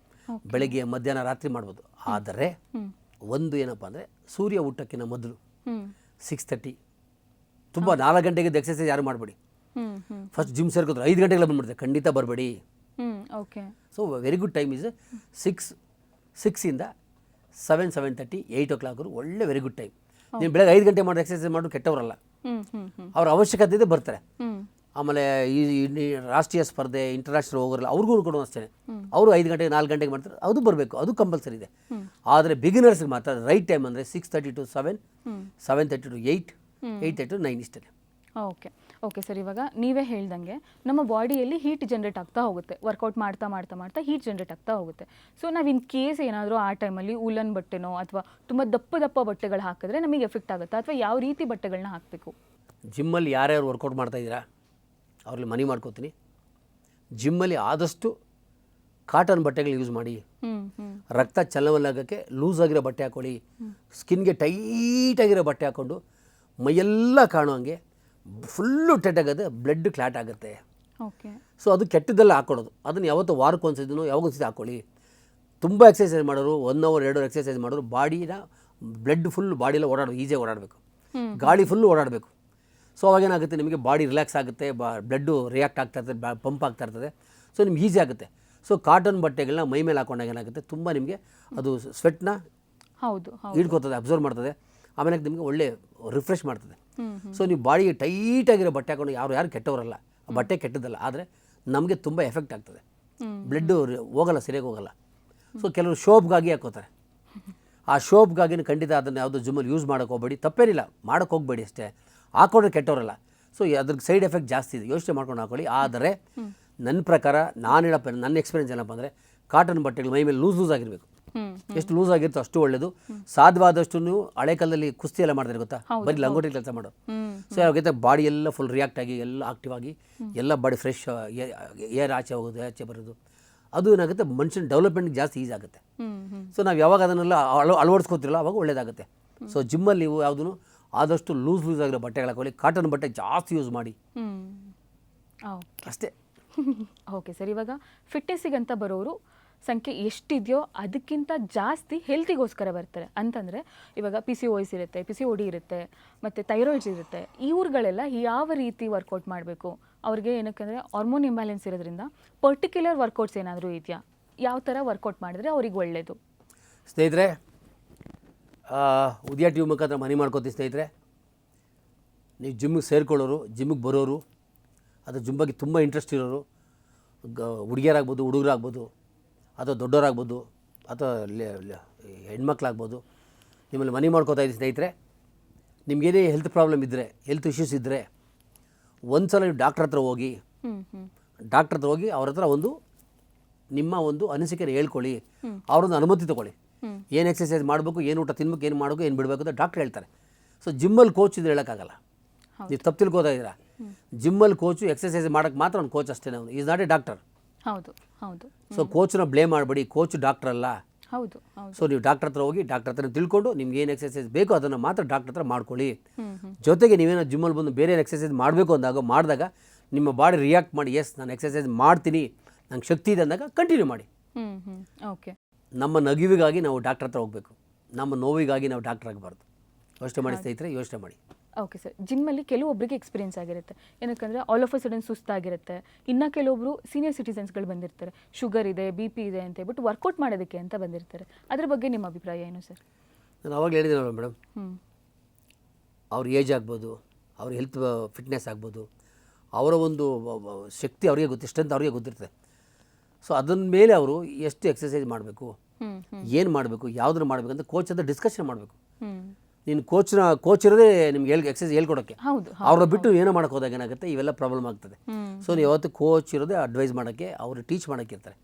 ಬೆಳಗ್ಗೆ ಮಧ್ಯಾಹ್ನ ರಾತ್ರಿ ಮಾಡ್ಬೋದು. ಆದರೆ ಒಂದು ಏನಪ್ಪ ಅಂದರೆ ಸೂರ್ಯ ಊಟಕ್ಕಿಂತ ಮೊದಲು 6:30 ತುಂಬ 4 ಗಂಟೆಗೆ ಎಕ್ಸರ್ಸೈಸ್ ಯಾರು ಮಾಡಬೇಡಿ. ಫಸ್ಟ್ ಜಿಮ್ ಸೇರ್ಕೋದ್ರೆ 5 ಗಂಟೆಗೆಲ್ಲ ಬಂದ್ಬಿಡ್ತಾರೆ, ಖಂಡಿತ ಬರಬೇಡಿ.
Okay.
So very good time is 6 7:30 8 o'clock ಒಳ್ಳೆ ವೆರಿ ಗುಡ್ ಟೈಮ್. ನೀವು ಬೆಳಗ್ಗೆ 5 ಗಂಟೆ ಮಾಡಿ ಎಕ್ಸರ್ಸೈಸ್ ಮಾಡೋದು ಕೆಟ್ಟವರಲ್ಲ, ಅವ್ರ ಅವಶ್ಯಕತೆ ಇದೆ ಬರ್ತಾರೆ. ಆಮೇಲೆ ಈ ರಾಷ್ಟ್ರೀಯ ಸ್ಪರ್ಧೆ ಇಂಟರ್ನ್ಯಾಷನಲ್ ಹೋಗೋರಲ್ಲ ಅವ್ರಿಗೂ ಕೂಡ ಅಷ್ಟೇ, ಅವರು 5 ಗಂಟೆಗೆ 4 ಗಂಟೆಗೆ ಮಾಡ್ತಾರೆ, ಅದು ಬರಬೇಕು, ಅದು ಕಂಪಲ್ಸರಿ ಇದೆ. ಆದರೆ ಬಿಗಿನರ್ಸ್ಗೆ ಮಾತ್ರ ರೈಟ್ ಟೈಮ್ ಅಂದರೆ 6:30 to 7, 7:30 to 8, 8:30 to 9 ಇಷ್ಟೇ.
ಓಕೆ ಓಕೆ ಸರ್, ಇವಾಗ ನೀವೇ ಹೇಳ್ದಂಗೆ ನಮ್ಮ ಬಾಡಿಯಲ್ಲಿ ಹೀಟ್ ಜನ್ರೇಟ್ ಆಗ್ತಾ ಹೋಗುತ್ತೆ, ವರ್ಕೌಟ್ ಮಾಡ್ತಾ ಮಾಡ್ತಾ ಮಾಡ್ತಾ ಹೀಟ್ ಜನ್ರೇಟ್ ಆಗ್ತಾ ಹೋಗುತ್ತೆ. ಸೊ ನಾವು ಇನ್ ಕೇಸ್ ಏನಾದರೂ ಆ ಟೈಮಲ್ಲಿ ಉಲನ್ ಬಟ್ಟೆನೋ ಅಥವಾ ತುಂಬ ದಪ್ಪ ಬಟ್ಟೆಗಳು ಹಾಕಿದ್ರೆ ನಮಗೆ ಎಫೆಕ್ಟ್ ಆಗುತ್ತಾ, ಅಥವಾ ಯಾವ ರೀತಿ ಬಟ್ಟೆಗಳನ್ನ ಹಾಕಬೇಕು?
ಜಿಮ್ಮಲ್ಲಿ ಯಾರ್ಯಾರು ವರ್ಕೌಟ್ ಮಾಡ್ತಾಯಿದ್ದೀರಾ ಅವ್ರಲ್ಲಿ ಮನಿ ಮಾಡ್ಕೋತೀನಿ, ಜಿಮ್ಮಲ್ಲಿ ಆದಷ್ಟು ಕಾಟನ್ ಬಟ್ಟೆಗಳು ಯೂಸ್ ಮಾಡಿ. ರಕ್ತ ಚಲನವಲ್ಲಾಗೋಕ್ಕೆ ಲೂಸ್ ಆಗಿರೋ ಬಟ್ಟೆ ಹಾಕ್ಕೊಳ್ಳಿ. ಸ್ಕಿನ್ಗೆ ಟೈಟಾಗಿರೋ ಬಟ್ಟೆ ಹಾಕ್ಕೊಂಡು ಮೈಯೆಲ್ಲ ಕಾಣೋ ಹಂಗೆ ಫುಲ್ಲು ಟೈಟ್ ಆಗುತ್ತೆ, ಬ್ಲಡ್ ಕ್ಲಾಟ್ ಆಗುತ್ತೆ.
ಓಕೆ.
ಸೊ ಅದು ಕೆಟ್ಟದ್ದೆಲ್ಲ ಹಾಕ್ಕೊಡೋದು. ಅದನ್ನು ಯಾವತ್ತೂ ವಾರಕ್ಕೆ ಒಂದ್ಸತಿನೋ ಯಾವಾಗೊಂದ್ಸತಿ ಹಾಕ್ಕೊಳ್ಳಿ. ತುಂಬ ಎಕ್ಸಸೈಸ್ ಮಾಡೋರು 1 hour 2 hour ಎಕ್ಸಸೈಸ್ ಮಾಡೋರು ಬಾಡಿನ ಬ್ಲಡ್ ಫುಲ್ ಬಾಡಿಯೆಲ್ಲ ಓಡಾಡೋದು, ಈಸಿಯಾಗಿ ಓಡಾಡಬೇಕು, ಗಾಳಿ ಫುಲ್ಲು ಓಡಾಡಬೇಕು. ಸೊ ಅವಾಗೇನಾಗುತ್ತೆ, ನಿಮಗೆ ಬಾಡಿ ರಿಲ್ಯಾಕ್ಸ್ ಆಗುತ್ತೆ, ಬ್ಲಡ್ಡು ರಿಯಾಕ್ಟ್ ಆಗ್ತಾ ಇರ್ತದೆ, ಪಂಪ್ ಆಗ್ತಾ ಇರ್ತದೆ. ಸೊ ನಿಮ್ಗೆ ಈಸಿ ಆಗುತ್ತೆ. ಸೊ ಕಾಟನ್ ಬಟ್ಟೆಗಳನ್ನ ಮೈ ಮೇಲೆ ಹಾಕೊಂಡಾಗ ಏನಾಗುತ್ತೆ, ತುಂಬ ನಿಮಗೆ ಅದು ಸ್ವೆಟ್ನ ಹಿಡ್ಕೋತದೆ, ಅಬ್ಸರ್ವ್ ಮಾಡ್ತದೆ. ಆಮೇಲೆ ನಿಮಗೆ ಒಳ್ಳೆ ರಿಫ್ರೆಶ್ ಮಾಡ್ತದೆ. ಸೊ ನೀವು ಬಾಡಿಗೆ ಟೈಟಾಗಿರೋ ಬಟ್ಟೆ ಹಾಕೊಂಡು ಯಾರು ಕೆಟ್ಟವರಲ್ಲ, ಆ ಬಟ್ಟೆ ಕೆಟ್ಟದಲ್ಲ, ಆದರೆ ನಮಗೆ ತುಂಬ ಎಫೆಕ್ಟ್ ಆಗ್ತದೆ, ಬ್ಲಡ್ಡು ಹೋಗಲ್ಲ, ಸರಿಯಾಗಿ ಹೋಗಲ್ಲ. ಸೊ ಕೆಲವರು ಶೋಪ್ಗಾಗಿ ಹಾಕೋತಾರೆ. ಆ ಶೋಪ್ಗಾಗಿ ಖಂಡಿತ ಅದನ್ನು ಯಾವುದೋ ಜಿಮ್ಮಲ್ಲಿ ಯೂಸ್ ಮಾಡೋಕ್ಕೆ ಹೋಗಬೇಡಿ, ತಪ್ಪೇನಿಲ್ಲ, ಮಾಡೋಕ್ಕೆ ಹೋಗಬೇಡಿ ಅಷ್ಟೇ. ಹಾಕೊಂಡ್ರೆ ಕೆಟ್ಟವರಲ್ಲ. ಸೊ ಅದ್ರಿಗೆ ಸೈಡ್ ಎಫೆಕ್ಟ್ ಜಾಸ್ತಿ ಇದೆ, ಯೋಚನೆ ಮಾಡ್ಕೊಂಡು ಹಾಕೊಳ್ಳಿ. ಆದರೆ ನನ್ನ ಪ್ರಕಾರ ನಾನು ಹೇಳಪ್ಪ, ನನ್ನ ಎಕ್ಸ್ಪೀರಿಯನ್ಸ್ ಏನಪ್ಪ ಅಂದರೆ ಕಾಟನ್ ಬಟ್ಟೆಗಳು ಮೈ ಮೇಲೆ ಲೂಸ್ ಆಗಿರಬೇಕು. ಎಷ್ಟು ಲೂಸ್ ಆಗಿರುತ್ತೋ ಅಷ್ಟು ಒಳ್ಳೆಯದು. ಸಾಧ್ಯವಾದಷ್ಟು ನೀವು ಹಳೆ ಕಾಲದಲ್ಲಿ ಕುಸ್ತಿ ಎಲ್ಲ ಮಾಡ್ತಾರೆ ಗೊತ್ತಾ, ಬರೀ ಲಂಗೋಟಿ ಕೆಲಸ ಮಾಡೋದು. ಸೊ ಯಾವಾಗೈತೆ ಬಾಡಿ ಎಲ್ಲ ಫುಲ್ ರಿಯಾಕ್ಟ್ ಆಗಿ ಎಲ್ಲ ಆಕ್ಟಿವ್ ಆಗಿ ಎಲ್ಲ ಬಾಡಿ ಫ್ರೆಶ್ ಏರ್ ಆಚೆ ಹೋಗೋದು, ಆಚೆ ಬರೋದು, ಅದು ಏನಾಗುತ್ತೆ ಮನುಷ್ಯನ ಡೆವಲಪ್ಮೆಂಟ್ಗೆ ಜಾಸ್ತಿ ಈಸಿ ಆಗುತ್ತೆ. ಸೊ ನಾವು ಯಾವಾಗ ಅದನ್ನೆಲ್ಲ ಅಳವಡಿಸ್ಕೋತಿರಲ್ಲ ಅವಾಗ ಒಳ್ಳೇದಾಗುತ್ತೆ. ಸೊ ಜಿಮ್ಮಲ್ಲಿ ನೀವು ಯಾವುದೂ ಆದಷ್ಟು ಲೂಸ್ ಆಗಿರೋ ಬಟ್ಟೆಗಳು ಹಾಕೊಳ್ಳಿ, ಕಾಟನ್ ಬಟ್ಟೆ ಜಾಸ್ತಿ ಯೂಸ್ ಮಾಡಿ ಅಷ್ಟೇ.
ಓಕೆ ಸರ್, ಇವಾಗ ಫಿಟ್ನೆಸ್ಸಿಗಂತ ಬರೋರು ಸಂಖ್ಯೆ ಎಷ್ಟಿದೆಯೋ ಅದಕ್ಕಿಂತ ಜಾಸ್ತಿ ಹೆಲ್ತಿಗೋಸ್ಕರ ಬರ್ತಾರೆ. ಅಂತಂದರೆ ಇವಾಗ PCOS ಇರುತ್ತೆ, PCOD ಇರುತ್ತೆ, ಮತ್ತು ಥೈರಾಯ್ಡ್ಸ್ ಇರುತ್ತೆ. ಇವ್ರುಗಳೆಲ್ಲ ಯಾವ ರೀತಿ ವರ್ಕೌಟ್ ಮಾಡಬೇಕು? ಅವ್ರಿಗೆ ಏನಕ್ಕಂದರೆ ಹಾರ್ಮೋನ್ ಇಂಬ್ಯಾಲೆನ್ಸ್ ಇರೋದ್ರಿಂದ ಪರ್ಟಿಕ್ಯುಲರ್ ವರ್ಕೌಟ್ಸ್ ಏನಾದರೂ ಇದೆಯಾ? ಯಾವ ಥರ ವರ್ಕೌಟ್ ಮಾಡಿದ್ರೆ ಅವ್ರಿಗೆ ಒಳ್ಳೆಯದು?
ಸ್ನೇಹಿತರೆ, ಉದಯ ಟಿವಿ ಮುಖಾಂತರ ಮನೆ ಮಾಡ್ಕೋತೀವಿ ಸ್ನೇಹಿತರೆ. ನೀವು ಜಿಮ್ಮಿಗೆ ಸೇರ್ಕೊಳ್ಳೋರು, ಜಿಮ್ಮಿಗೆ ಬರೋರು, ಅದು ಜಿಮ್ ಬಗ್ಗೆ ತುಂಬ ಇಂಟ್ರೆಸ್ಟ್ ಇರೋರು, ಹುಡುಗಿಯರಾಗ್ಬೋದು, ಹುಡುಗರಾಗ್ಬೋದು, ಅಥವಾ ದೊಡ್ಡವರಾಗ್ಬೋದು, ಅಥವಾ ಹೆಣ್ಮಕ್ಳಾಗ್ಬೋದು, ನಿಮ್ಮಲ್ಲಿ ಮನೆ ಮಾಡ್ಕೋತಾ ಇದ್ದೀವಿ ಸ್ನೇಹಿತರೆ. ನಿಮಗೇನೇ ಹೆಲ್ತ್ ಪ್ರಾಬ್ಲಮ್ ಇದ್ದರೆ, ಹೆಲ್ತ್ ಇಶ್ಯೂಸ್ ಇದ್ದರೆ ಒಂದು ಸಲ ನೀವು ಡಾಕ್ಟ್ರ್ ಹತ್ರ ಹೋಗಿ ಅವ್ರ ಹತ್ರ ನಿಮ್ಮ ಒಂದು ಅನಿಸಿಕೆ ಹೇಳ್ಕೊಳ್ಳಿ, ಅವರೊಂದು ಅನುಮತಿ ತೊಗೊಳ್ಳಿ. ಏನು ಎಕ್ಸಸೈಸ್ ಮಾಡಬೇಕು, ಏನು ಊಟ ತಿನ್ಬೇಕು, ಏನು ಮಾಡಬೇಕು, ಏನು ಬಿಡಬೇಕು ಅಂತ ಡಾಕ್ಟ್ರ್ ಹೇಳ್ತಾರೆ. ಸೊ ಜಿಮ್ಮಲ್ಲಿ ಕೋಚ್ ಇದು ಹೇಳೋಕ್ಕಾಗಲ್ಲ, ನೀವು ತಪ್ಪು ತಿಳ್ಕೋತಾ ಇದ್ದೀರಾ. ಜಿಮ್ಮಲ್ಲಿ ಕೋಚು ಎಕ್ಸಸೈಸ್ ಮಾಡೋಕ್ಕೆ ಮಾತ್ರ ಒಂದು ಕೋಚ್ ಅಷ್ಟೇ, ಅವನು ಈಸ್ ನಾಟ್ ಎ ಡಾಕ್ಟರ್.
ಹೌದು.
ಸೊ ಕೋಚ್ನ ಬ್ಲೇಮ್ ಮಾಡಬೇಡಿ, ಕೋಚ್ ಡಾಕ್ಟರ್ ಅಲ್ಲ.
ಹೌದು.
ಸೊ ನೀವು ಡಾಕ್ಟರ್ ಹತ್ರ ಹೋಗಿ ಡಾಕ್ಟರ್ ಹತ್ರ ತಿಳ್ಕೊಂಡು ನಿಮ್ಗೆ ಏನು ಎಕ್ಸಸೈಸ್ ಬೇಕೋ ಅದನ್ನು ಮಾತ್ರ ಡಾಕ್ಟರ್ ಹತ್ರ ಮಾಡ್ಕೊಳ್ಳಿ. ಜೊತೆಗೆ ನೀವೇನೋ ಜಿಮ್ಮಲ್ಲಿ ಬಂದು ಬೇರೆ ಎಕ್ಸಸೈಸ್ ಮಾಡಬೇಕು ಮಾಡಿದಾಗ ನಿಮ್ಮ ಬಾಡಿ ರಿಯಾಕ್ಟ್ ಮಾಡಿ, ಎಸ್ ನಾನು ಎಕ್ಸಸೈಸ್ ಮಾಡ್ತೀನಿ, ನಂಗೆ ಶಕ್ತಿ ಇದೆ ಅಂದಾಗ ಕಂಟಿನ್ಯೂ ಮಾಡಿ.
ಓಕೆ.
ನಮ್ಮ ನಗುವಿಗಾಗಿ ನಾವು ಡಾಕ್ಟರ್ ಹತ್ರ ಹೋಗಬೇಕು, ನಮ್ಮ ನೋವಿಗಾಗಿ ನಾವು ಡಾಕ್ಟರ್ ಆಗಬಾರ್ದು. ಯೋಚನೆ ಮಾಡಿ ಸ್ನೇಹಿತರೆ, ಯೋಚನೆ ಮಾಡಿ.
ಓಕೆ ಸರ್, ಜಿಮ್ಮಲ್ಲಿ ಕೆಲವೊಬ್ಬರಿಗೆ ಎಕ್ಸ್ಪೀರಿಯನ್ಸ್ ಆಗಿರುತ್ತೆ, ಏನಕ್ಕಂದರೆ ಆಲ್ ಆಫ್ ಅ ಸಡನ್ ಸುಸ್ತಾಗಿರುತ್ತೆ. ಇನ್ನು ಕೆಲವೊಬ್ಬರು ಸೀನಿಯರ್ ಸಿಟಿಸನ್ಸ್ಗಳು ಬಂದಿರ್ತಾರೆ, ಶುಗರ್ ಇದೆ, BP ಇದೆ ಅಂತ ಹೇಳ್ಬಿಟ್ಟು ವರ್ಕೌಟ್ ಮಾಡೋದಕ್ಕೆ ಅಂತ ಬಂದಿರ್ತಾರೆ. ಅದ್ರ ಬಗ್ಗೆ ನಿಮ್ಮ ಅಭಿಪ್ರಾಯ ಏನು ಸರ್?
ನಾನು ಅವಾಗ ಹೇಳಿದ್ದೀನಲ್ಲ ಮೇಡಮ್, ಅವ್ರ ಏಜ್ ಆಗ್ಬೋದು, ಅವ್ರ ಹೆಲ್ತ್ ಫಿಟ್ನೆಸ್ ಆಗ್ಬೋದು, ಅವರ ಒಂದು ಶಕ್ತಿ ಅವರಿಗೆ ಸ್ಟ್ರೆಂತ್ ಅವರಿಗೆ ಗೊತ್ತಿರ್ತದೆ. ಸೊ ಅದನ್ನ ಮೇಲೆ ಅವರು ಎಷ್ಟು ಎಕ್ಸಸೈಸ್ ಮಾಡಬೇಕು, ಏನು ಮಾಡಬೇಕು, ಯಾವುದನ್ನು ಮಾಡಬೇಕು ಅಂತ ಕೋಚ್ ಅಂತ ಡಿಸ್ಕಷನ್ ಮಾಡಬೇಕು. ನೀನು ಕೋಚ್ ಇರೋದೇ ನಿಮ್ಗೆ ಎಕ್ಸಸೈಸ್ ಹೇಳ್ಕೊಡೋಕ್ಕೆ. ಅವ್ರನ್ನ ಬಿಟ್ಟು ಏನೋ ಮಾಡೋಕೆ ಹೋದಾಗ ಏನಾಗುತ್ತೆ, ಇವೆಲ್ಲ ಪ್ರಾಬ್ಲಮ್ ಆಗ್ತದೆ. ಸೊ ನೀವು ಯಾವತ್ತು ಕೋಚ್ ಇರೋದೇ ಅಡ್ವೈಸ್ ಮಾಡೋಕ್ಕೆ, ಅವರು ಟೀಚ್ ಮಾಡೋಕ್ಕೆ ಇರ್ತಾರೆ.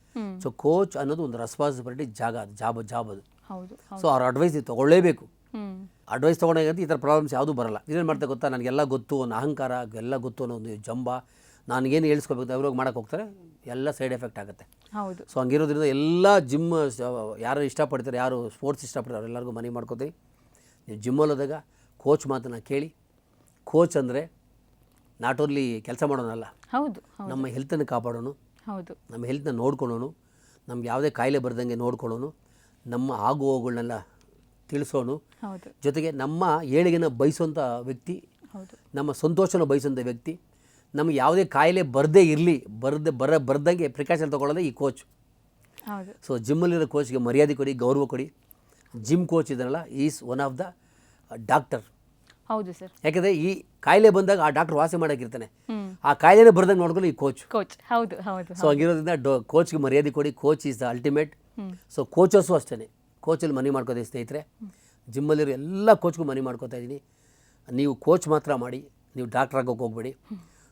ಸೊ ಕೋಚ್ ಅನ್ನೋದು ಒಂದು ರೆಸ್ಪಾನ್ಸಿಬಿಲಿಟಿ ಜಾಬ್ ಅದು. ಸೊ ಅವ್ರ ಅಡ್ವೈಸ್ ತೊಗೊಳ್ಳೇಬೇಕು. ಅಡ್ವೈಸ್ ತೊಗೊಂಡಾಗಂತ ಈ ಥರ ಪ್ರಾಬ್ಲಮ್ಸ್ ಯಾವುದೂ ಬರಲ್ಲ. ಇದೇನು ಮಾಡ್ತಾ ಗೊತ್ತಾ, ನನಗೆಲ್ಲ ಗೊತ್ತು ಅನ್ನೋ ಅಹಂಕಾರ, ಎಲ್ಲ ಗೊತ್ತು ಅನ್ನೋ ಒಂದು ಜಂಬ, ನನಗೇನು ಹೇಳ್ಸ್ಕೊಬೇಕು ಅವ್ರಿಗೆ ಮಾಡೋಕೆ ಹೋಗ್ತಾರೆ, ಎಲ್ಲ ಸೈಡ್ ಎಫೆಕ್ಟ್ ಆಗುತ್ತೆ. ಸೊ ಹಂಗಿರೋದ್ರಿಂದ ಎಲ್ಲ ಜಿಮ್ ಯಾರು ಇಷ್ಟಪಡ್ತಾರೆ, ಯಾರು ಸ್ಪೋರ್ಟ್ಸ್ ಇಷ್ಟಪಡ್ತಾರೆ ಅವರೆಲ್ಲರಿಗೂ ಮನೆ ಮಾಡ್ಕೋತೀವಿ. ನೀವು ಜಿಮ್ಮಲ್ಲಿ ಹೋದಾಗ ಕೋಚ್ ಮಾತನ್ನು ಕೇಳಿ. ಕೋಚ್ ಅಂದರೆ ನಾಟ್ ಓನ್ಲಿ ಕೆಲಸ ಮಾಡೋನಲ್ಲ, ನಮ್ಮ ಹೆಲ್ತನ್ನು ಕಾಪಾಡೋನು, ನಮ್ಮ ಹೆಲ್ತನ್ನ ನೋಡ್ಕೊಳ್ಳೋನು, ನಮ್ಗೆ ಯಾವುದೇ ಕಾಯಿಲೆ ಬರ್ದಂಗೆ ನೋಡ್ಕೊಳ್ಳೋನು, ನಮ್ಮ ಆಗು ಹೋಗುಗಳನ್ನೆಲ್ಲ ತಿಳಿಸೋನು, ಜೊತೆಗೆ ನಮ್ಮ ಏಳಿಗೆನ ಬಯಸುವಂಥ ವ್ಯಕ್ತಿ, ನಮ್ಮ ಸಂತೋಷನ ಬಯಸುವಂಥ ವ್ಯಕ್ತಿ, ನಮ್ಗೆ ಯಾವುದೇ ಕಾಯಿಲೆ ಬರದೇ ಇರಲಿ, ಬರ್ದಂಗೆ ಪ್ರಿಕಾಷನ್ ತೊಗೊಳ್ಳೋದೇ ಈ ಕೋಚ್. ಸೊ ಜಿಮ್ಮಲ್ಲಿರೋ ಕೋಚ್ಗೆ ಮರ್ಯಾದೆ ಕೊಡಿ, ಗೌರವ ಕೊಡಿ. ಜಿಮ್ ಕೋಚ್ ಇದನ್ನಲ್ಲ, is one of the doctor.
ಹೌದು ಸರ್.
ಯಾಕಂದರೆ ಈ ಕಾಯಿಲೆ ಬಂದಾಗ ಆ ಡಾಕ್ಟರ್ ವಾಸಿ ಮಾಡೋಕ್ಕಿರ್ತಾನೆ, ಆ ಕಾಯಿಲೆನೇ ಬರ್ದಂಗೆ ನೋಡ್ಕೊಳ್ಳಿ ಈ ಕೋಚ್. ಸೊ ಹಂಗಿರೋದ್ರಿಂದ ಕೋಚ್ಗೆ ಮರ್ಯಾದೆ ಕೊಡಿ. Coach is the ultimate. So coaches ಅಷ್ಟೇ, ಕೋಚಲ್ಲಿ ಮನೆ ಮಾಡ್ಕೋತೀವಿ ಸ್ನೇಹಿತರೆ. ಜಿಮ್ಮಲ್ಲಿರೋ ಎಲ್ಲ ಕೋಚ್ಗೂ ಮನೆ ಮಾಡ್ಕೋತಾ ಇದ್ದೀನಿ. ನೀವು ಕೋಚ್ ಮಾತ್ರ ಮಾಡಿ, ನೀವು ಡಾಕ್ಟ್ರ್ ಆಗೋಕ್ಕೆ ಹೋಗ್ಬೇಡಿ.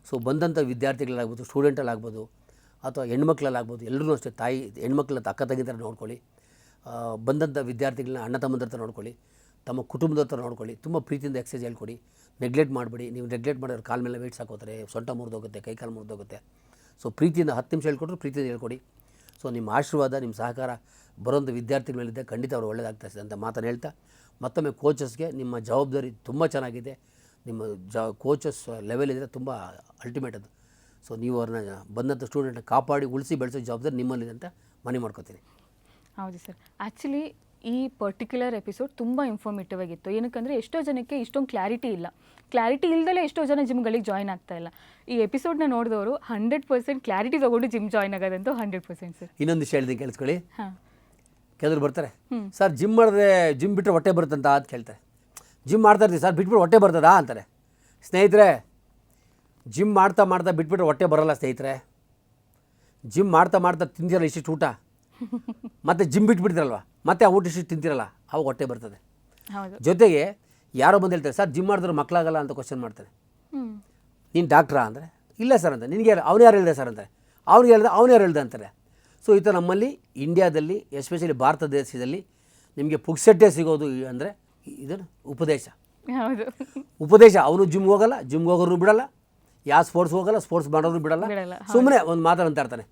ಸೊ ಬಂದಂಥ ವಿದ್ಯಾರ್ಥಿಗಳಾಗ್ಬೋದು, ಸ್ಟೂಡೆಂಟಲ್ಲಾಗ್ಬೋದು, ಅಥವಾ ಹೆಣ್ಮಕ್ಳಲ್ಲಾಗ್ಬೋದು, ಎಲ್ಲರೂ ಅಷ್ಟೇ ಹೆಣ್ಮಕ್ಳ ಅಕ್ಕ ತಂಗಿ ಥರ ನೋಡ್ಕೊಳ್ಳಿ. ಬಂದಂಥ ವಿದ್ಯಾರ್ಥಿಗಳನ್ನ ಅಣ್ಣ ತಮ್ಮಂದ್ರ ಥರ ನೋಡ್ಕೊಳ್ಳಿ, ತಮ್ಮ ಕುಟುಂಬದ ಥರ ನೋಡ್ಕೊಳ್ಳಿ. ತುಂಬ ಪ್ರೀತಿಯಿಂದ ಎಕ್ಸಸೈಸ್ ಹೇಳ್ಕೊಡಿ, ನೆಗ್ಲೆಕ್ಟ್ ಮಾಡಬೇಡಿ. ನೀವು ನೆಗ್ಲೆಕ್ಟ್ ಮಾಡಿದ್ರೆ ಕಾಲ ಮೇಲೆ ವೇಟ್ಸ್ ಹಾಕೋತಾರೆ, ಸೊಂಟ ಮುರಿದೋಗುತ್ತೆ, ಕೈಕಾಲು ಮುರಿದೋಗುತ್ತೆ. ಸೊ ಪ್ರೀತಿಯಿಂದ 10 ನಿಮಿಷ ಹೇಳ್ಕೊಟ್ರು ಪ್ರೀತಿಯಿಂದ ಹೇಳ್ಕೊಡಿ. ಸೊ ನಿಮ್ಮ ಆಶೀರ್ವಾದ, ನಿಮ್ಮ ಸಹಕಾರ ಬರೋಂಥ ವಿದ್ಯಾರ್ಥಿಗಳ ಮೇಲಿದ್ದೆ, ಖಂಡಿತ ಅವರು ಒಳ್ಳೆಯದಾಗ್ತಾಯಿದೆ ಅಂತ ಮಾತನ್ನು ಹೇಳ್ತಾ, ಮತ್ತೊಮ್ಮೆ ಕೋಚಸ್ಗೆ ನಿಮ್ಮ ಜವಾಬ್ದಾರಿ ತುಂಬ ಚೆನ್ನಾಗಿದೆ. ನಿಮ್ಮ ಕೋಚಸ್ ಲೆವೆಲ್ ಇದ್ದರೆ ತುಂಬ ಅಲ್ಟಿಮೇಟ್ ಅದು. ಸೊ ನೀವು ಅವ್ರನ್ನ ಬಂದಂಥ ಸ್ಟೂಡೆಂಟ್ನ ಕಾಪಾಡಿ ಉಳಿಸಿ ಬೆಳೆಸೋ ಜವಾಬ್ದಾರಿ ನಿಮ್ಮಲ್ಲಿದೆ ಅಂತ ಮನೆ ಮಾಡ್ಕೋತೀನಿ.
ಹೌದು ಸರ್. ಆ್ಯಕ್ಚುಲಿ ಈ ಪರ್ಟಿಕ್ಯುಲರ್ ಎಪಿಸೋಡ್ ತುಂಬ ಇನ್ಫಾರ್ಮೇಟಿವ್ ಆಗಿತ್ತು. ಏನಕ್ಕಂದರೆ ಎಷ್ಟೋ ಜನಕ್ಕೆ ಇಷ್ಟೊಂದು ಕ್ಲಾರಿಟಿ ಇಲ್ಲದಲೇ ಎಷ್ಟೋ ಜನ ಜಿಮ್ಗಳಿಗೆ ಜಾಯ್ನ್ ಆಗ್ತಾ ಇಲ್ಲ. ಈ ಎಪಿಸೋಡ್ನ ನೋಡಿದವರು 100% ಕ್ಲಾರಿಟಿ ತೊಗೊಂಡು ಜಿಮ್ ಜಾಯ್ನ್ ಆಗೋದಂತೂ 100% ಸರ್.
ಇನ್ನೊಂದು ವಿಷಯ ಹೇಳಿದೆ ಕೇಳಿಸ್ಕೊಳ್ಳಿ. ಕೆಲವರು ಬರ್ತಾರೆ, ಸರ್ ಜಿಮ್ ಮಾಡಿದ್ರೆ ಜಿಮ್ ಬಿಟ್ಟರೆ ಹೊಟ್ಟೆ ಬರುತ್ತಂತ ಅಂತ ಕೇಳ್ತಾರೆ. ಜಿಮ್ ಮಾಡ್ತಾ ಇರ್ತೀವಿ ಸರ್, ಬಿಟ್ಬಿಟ್ಟು ಹೊಟ್ಟೆ ಬರ್ತದಾ ಅಂತಾರೆ. ಸ್ನೇಹಿತರೆ, ಜಿಮ್ ಮಾಡ್ತಾ ಬಿಟ್ಬಿಟ್ರೆ ಹೊಟ್ಟೆ ಬರೋಲ್ಲ ಸ್ನೇಹಿತರೆ. ಜಿಮ್ ಮಾಡ್ತಾ ತಿಂತಿರಲ್ಲ ಇಷ್ಟಿಷ್ಟು ಊಟ, ಮತ್ತು ಜಿಮ್ ಬಿಟ್ಬಿಡ್ತಿರಲ್ವ, ಮತ್ತೆ ಆ ಊಟ ಇಷ್ಟಿಷ್ಟು ತಿಂತಿರಲ್ಲ, ಅವಾಗ ಹೊಟ್ಟೆ ಬರ್ತದೆ. ಜೊತೆಗೆ ಯಾರೋ ಬಂದು ಹೇಳ್ತಾರೆ, ಸರ್ ಜಿಮ್ ಮಾಡಿದ್ರೆ ಮಕ್ಕಳಾಗಲ್ಲ ಅಂತ ಕ್ವಶನ್ ಮಾಡ್ತಾರೆ. ನೀನು ಡಾಕ್ಟ್ರಾ ಅಂದರೆ ಇಲ್ಲ ಸರ್ ಅಂತ. ನಿನಗೆ ಅವ್ನು ಯಾರು ಹೇಳಿದೆ ಸರ್ ಅಂತಾರೆ. ಅವ್ನು ಯಾರು ಹೇಳ್ದೆ ಅಂತಾರೆ. ಸೊ ಈ ಥರ ನಮ್ಮಲ್ಲಿ ಇಂಡಿಯಾದಲ್ಲಿ, ಎಸ್ಪೆಷಲಿ ಭಾರತ ದೇಶದಲ್ಲಿ ನಿಮಗೆ ಪುಕ್ಸಟ್ಟೆ ಸಿಗೋದು ಅಂದರೆ ಇದನ್ನು ಉಪದೇಶ. ಅವನು ಜಿಮ್ಗೆ ಹೋಗಲ್ಲ, ಜಿಮ್ಗೆ ಹೋಗೋರು ಬಿಡಲ್ಲ, ಯಾವ ಸ್ಪೋರ್ಟ್ಸ್ ಹೋಗಲ್ಲ, ಸ್ಪೋರ್ಟ್ಸ್ ಮಾಡೋರು ಬಿಡಲ್ಲ, ಸುಮ್ಮನೆ ಒಂದು ಮಾತಾಡಂತ ಇರ್ತಾನೆ.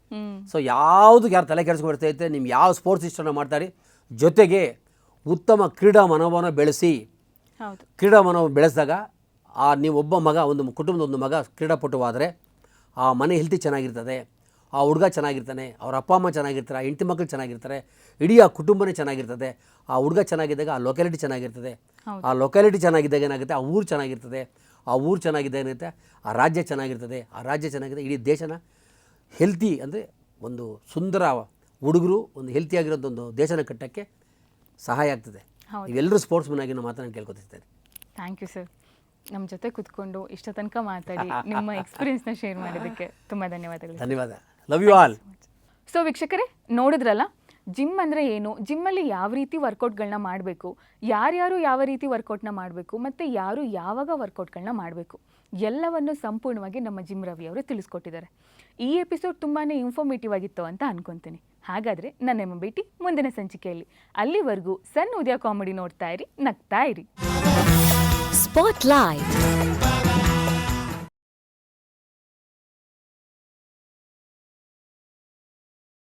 ಸೊ ಯಾವುದಕ್ಕೆ ಯಾರು ತಲೆ ಕೆಡಿಸ್ಕೊಬಿಡ್ತೈತೆ, ನಿಮ್ಗೆ ಯಾವ ಸ್ಪೋರ್ಟ್ಸ್ ಇಷ್ಟನ ಮಾಡ್ತಾರೆ. ಜೊತೆಗೆ ಉತ್ತಮ ಕ್ರೀಡಾ ಮನೋಭಾವನ ಬೆಳೆಸಿ. ಕ್ರೀಡಾ ಮನೋಭಾವ ಬೆಳೆಸಿದಾಗ ನೀವು ಒಬ್ಬ ಮಗ, ಒಂದು ಕುಟುಂಬದ ಒಂದು ಮಗ ಕ್ರೀಡಾಪಟುವಾದರೆ ಆ ಮನೆ ಹೆಲ್ತಿ ಚೆನ್ನಾಗಿರ್ತದೆ, ಆ ಹುಡುಗ ಚೆನ್ನಾಗಿರ್ತಾನೆ, ಅವ್ರ ಅಪ್ಪ ಅಮ್ಮ ಚೆನ್ನಾಗಿರ್ತಾರೆ, ಆ ಹೆಂಡತಿ ಮಕ್ಕಳು ಚೆನ್ನಾಗಿರ್ತಾರೆ, ಇಡೀ ಆ ಕುಟುಂಬನೇ ಚೆನ್ನಾಗಿರ್ತದೆ. ಆ ಹುಡುಗ ಚೆನ್ನಾಗಿದ್ದಾಗ ಆ ಲೊಕ್ಯಾಲಿಟಿ ಚೆನ್ನಾಗಿರ್ತದೆ, ಆ ಲೊಕ್ಯಾಲಿಟಿ ಚೆನ್ನಾಗಿದ್ದಾಗ ಏನಾಗುತ್ತೆ, ಆ ಊರು ಚೆನ್ನಾಗಿರ್ತದೆ, ಆ ಊರು ಚೆನ್ನಾಗಿದ್ದಾಗ ಏನಾಗುತ್ತೆ, ಆ ರಾಜ್ಯ ಚೆನ್ನಾಗಿರ್ತದೆ, ಆ ರಾಜ್ಯ ಚೆನ್ನಾಗಿದೆ, ಇಡೀ ದೇಶನ ಹೆಲ್ತಿ ಅಂದರೆ ಒಂದು ಸುಂದರ ಹುಡುಗರು ಒಂದು ಹೆಲ್ತಿಯಾಗಿರೋಂಥ ಒಂದು ದೇಶನ ಕಟ್ಟೋಕ್ಕೆ ಸಹಾಯ ಆಗ್ತದೆ. ಇವೆಲ್ಲರೂ ಸ್ಪೋರ್ಟ್ಸ್ ಮನ್ ಆಗಿ ನಾನು ಮಾತನ್ನು ಕೇಳ್ಕೊತಿರ್ತೇನೆ.
Thank you sir. ನಮ್ಮ ಜೊತೆ ಕುತ್ಕೊಂಡು ಇಷ್ಟ ತನಕ ಮಾತಾಡಿ ನಿಮ್ಮ ಎಕ್ಸ್ಪೀರಿಯನ್ಸ್ನ ಶೇರ್ ಮಾಡೋದಕ್ಕೆ ತುಂಬ ಧನ್ಯವಾದಗಳು.
ಧನ್ಯವಾದ. Love you all.
ಸೊ ವೀಕ್ಷಕರೇ, ನೋಡಿದ್ರಲ್ಲ ಜಿಮ್ ಅಂದರೆ ಏನು, ಜಿಮ್ಮಲ್ಲಿ ಯಾವ ರೀತಿ ವರ್ಕೌಟ್ಗಳನ್ನ ಮಾಡಬೇಕು, ಯಾರ್ಯಾರು ಯಾವ ರೀತಿ ವರ್ಕೌಟ್ನ ಮಾಡಬೇಕು, ಮತ್ತು ಯಾರು ಯಾವಾಗ ವರ್ಕೌಟ್ಗಳನ್ನ ಮಾಡಬೇಕು, ಎಲ್ಲವನ್ನು ಸಂಪೂರ್ಣವಾಗಿ ನಮ್ಮ ಜಿಮ್ ರವಿ ಅವರು ತಿಳಿಸ್ಕೊಟ್ಟಿದ್ದಾರೆ. ಈ ಎಪಿಸೋಡ್ ತುಂಬಾ ಇನ್ಫಾರ್ಮೇಟಿವ್ ಆಗಿತ್ತು ಅಂತ ಅನ್ಕೊತೀನಿ. ಹಾಗಾದರೆ ನನ್ನ ಭೇಟಿ ಮುಂದಿನ ಸಂಚಿಕೆಯಲ್ಲಿ. ಅಲ್ಲಿವರೆಗೂ ಸನ್ ಉದಯ ಕಾಮಿಡಿ ನೋಡ್ತಾ ಇರಿ, ನಗ್ತಾ ಇರಿ.
Spotlight.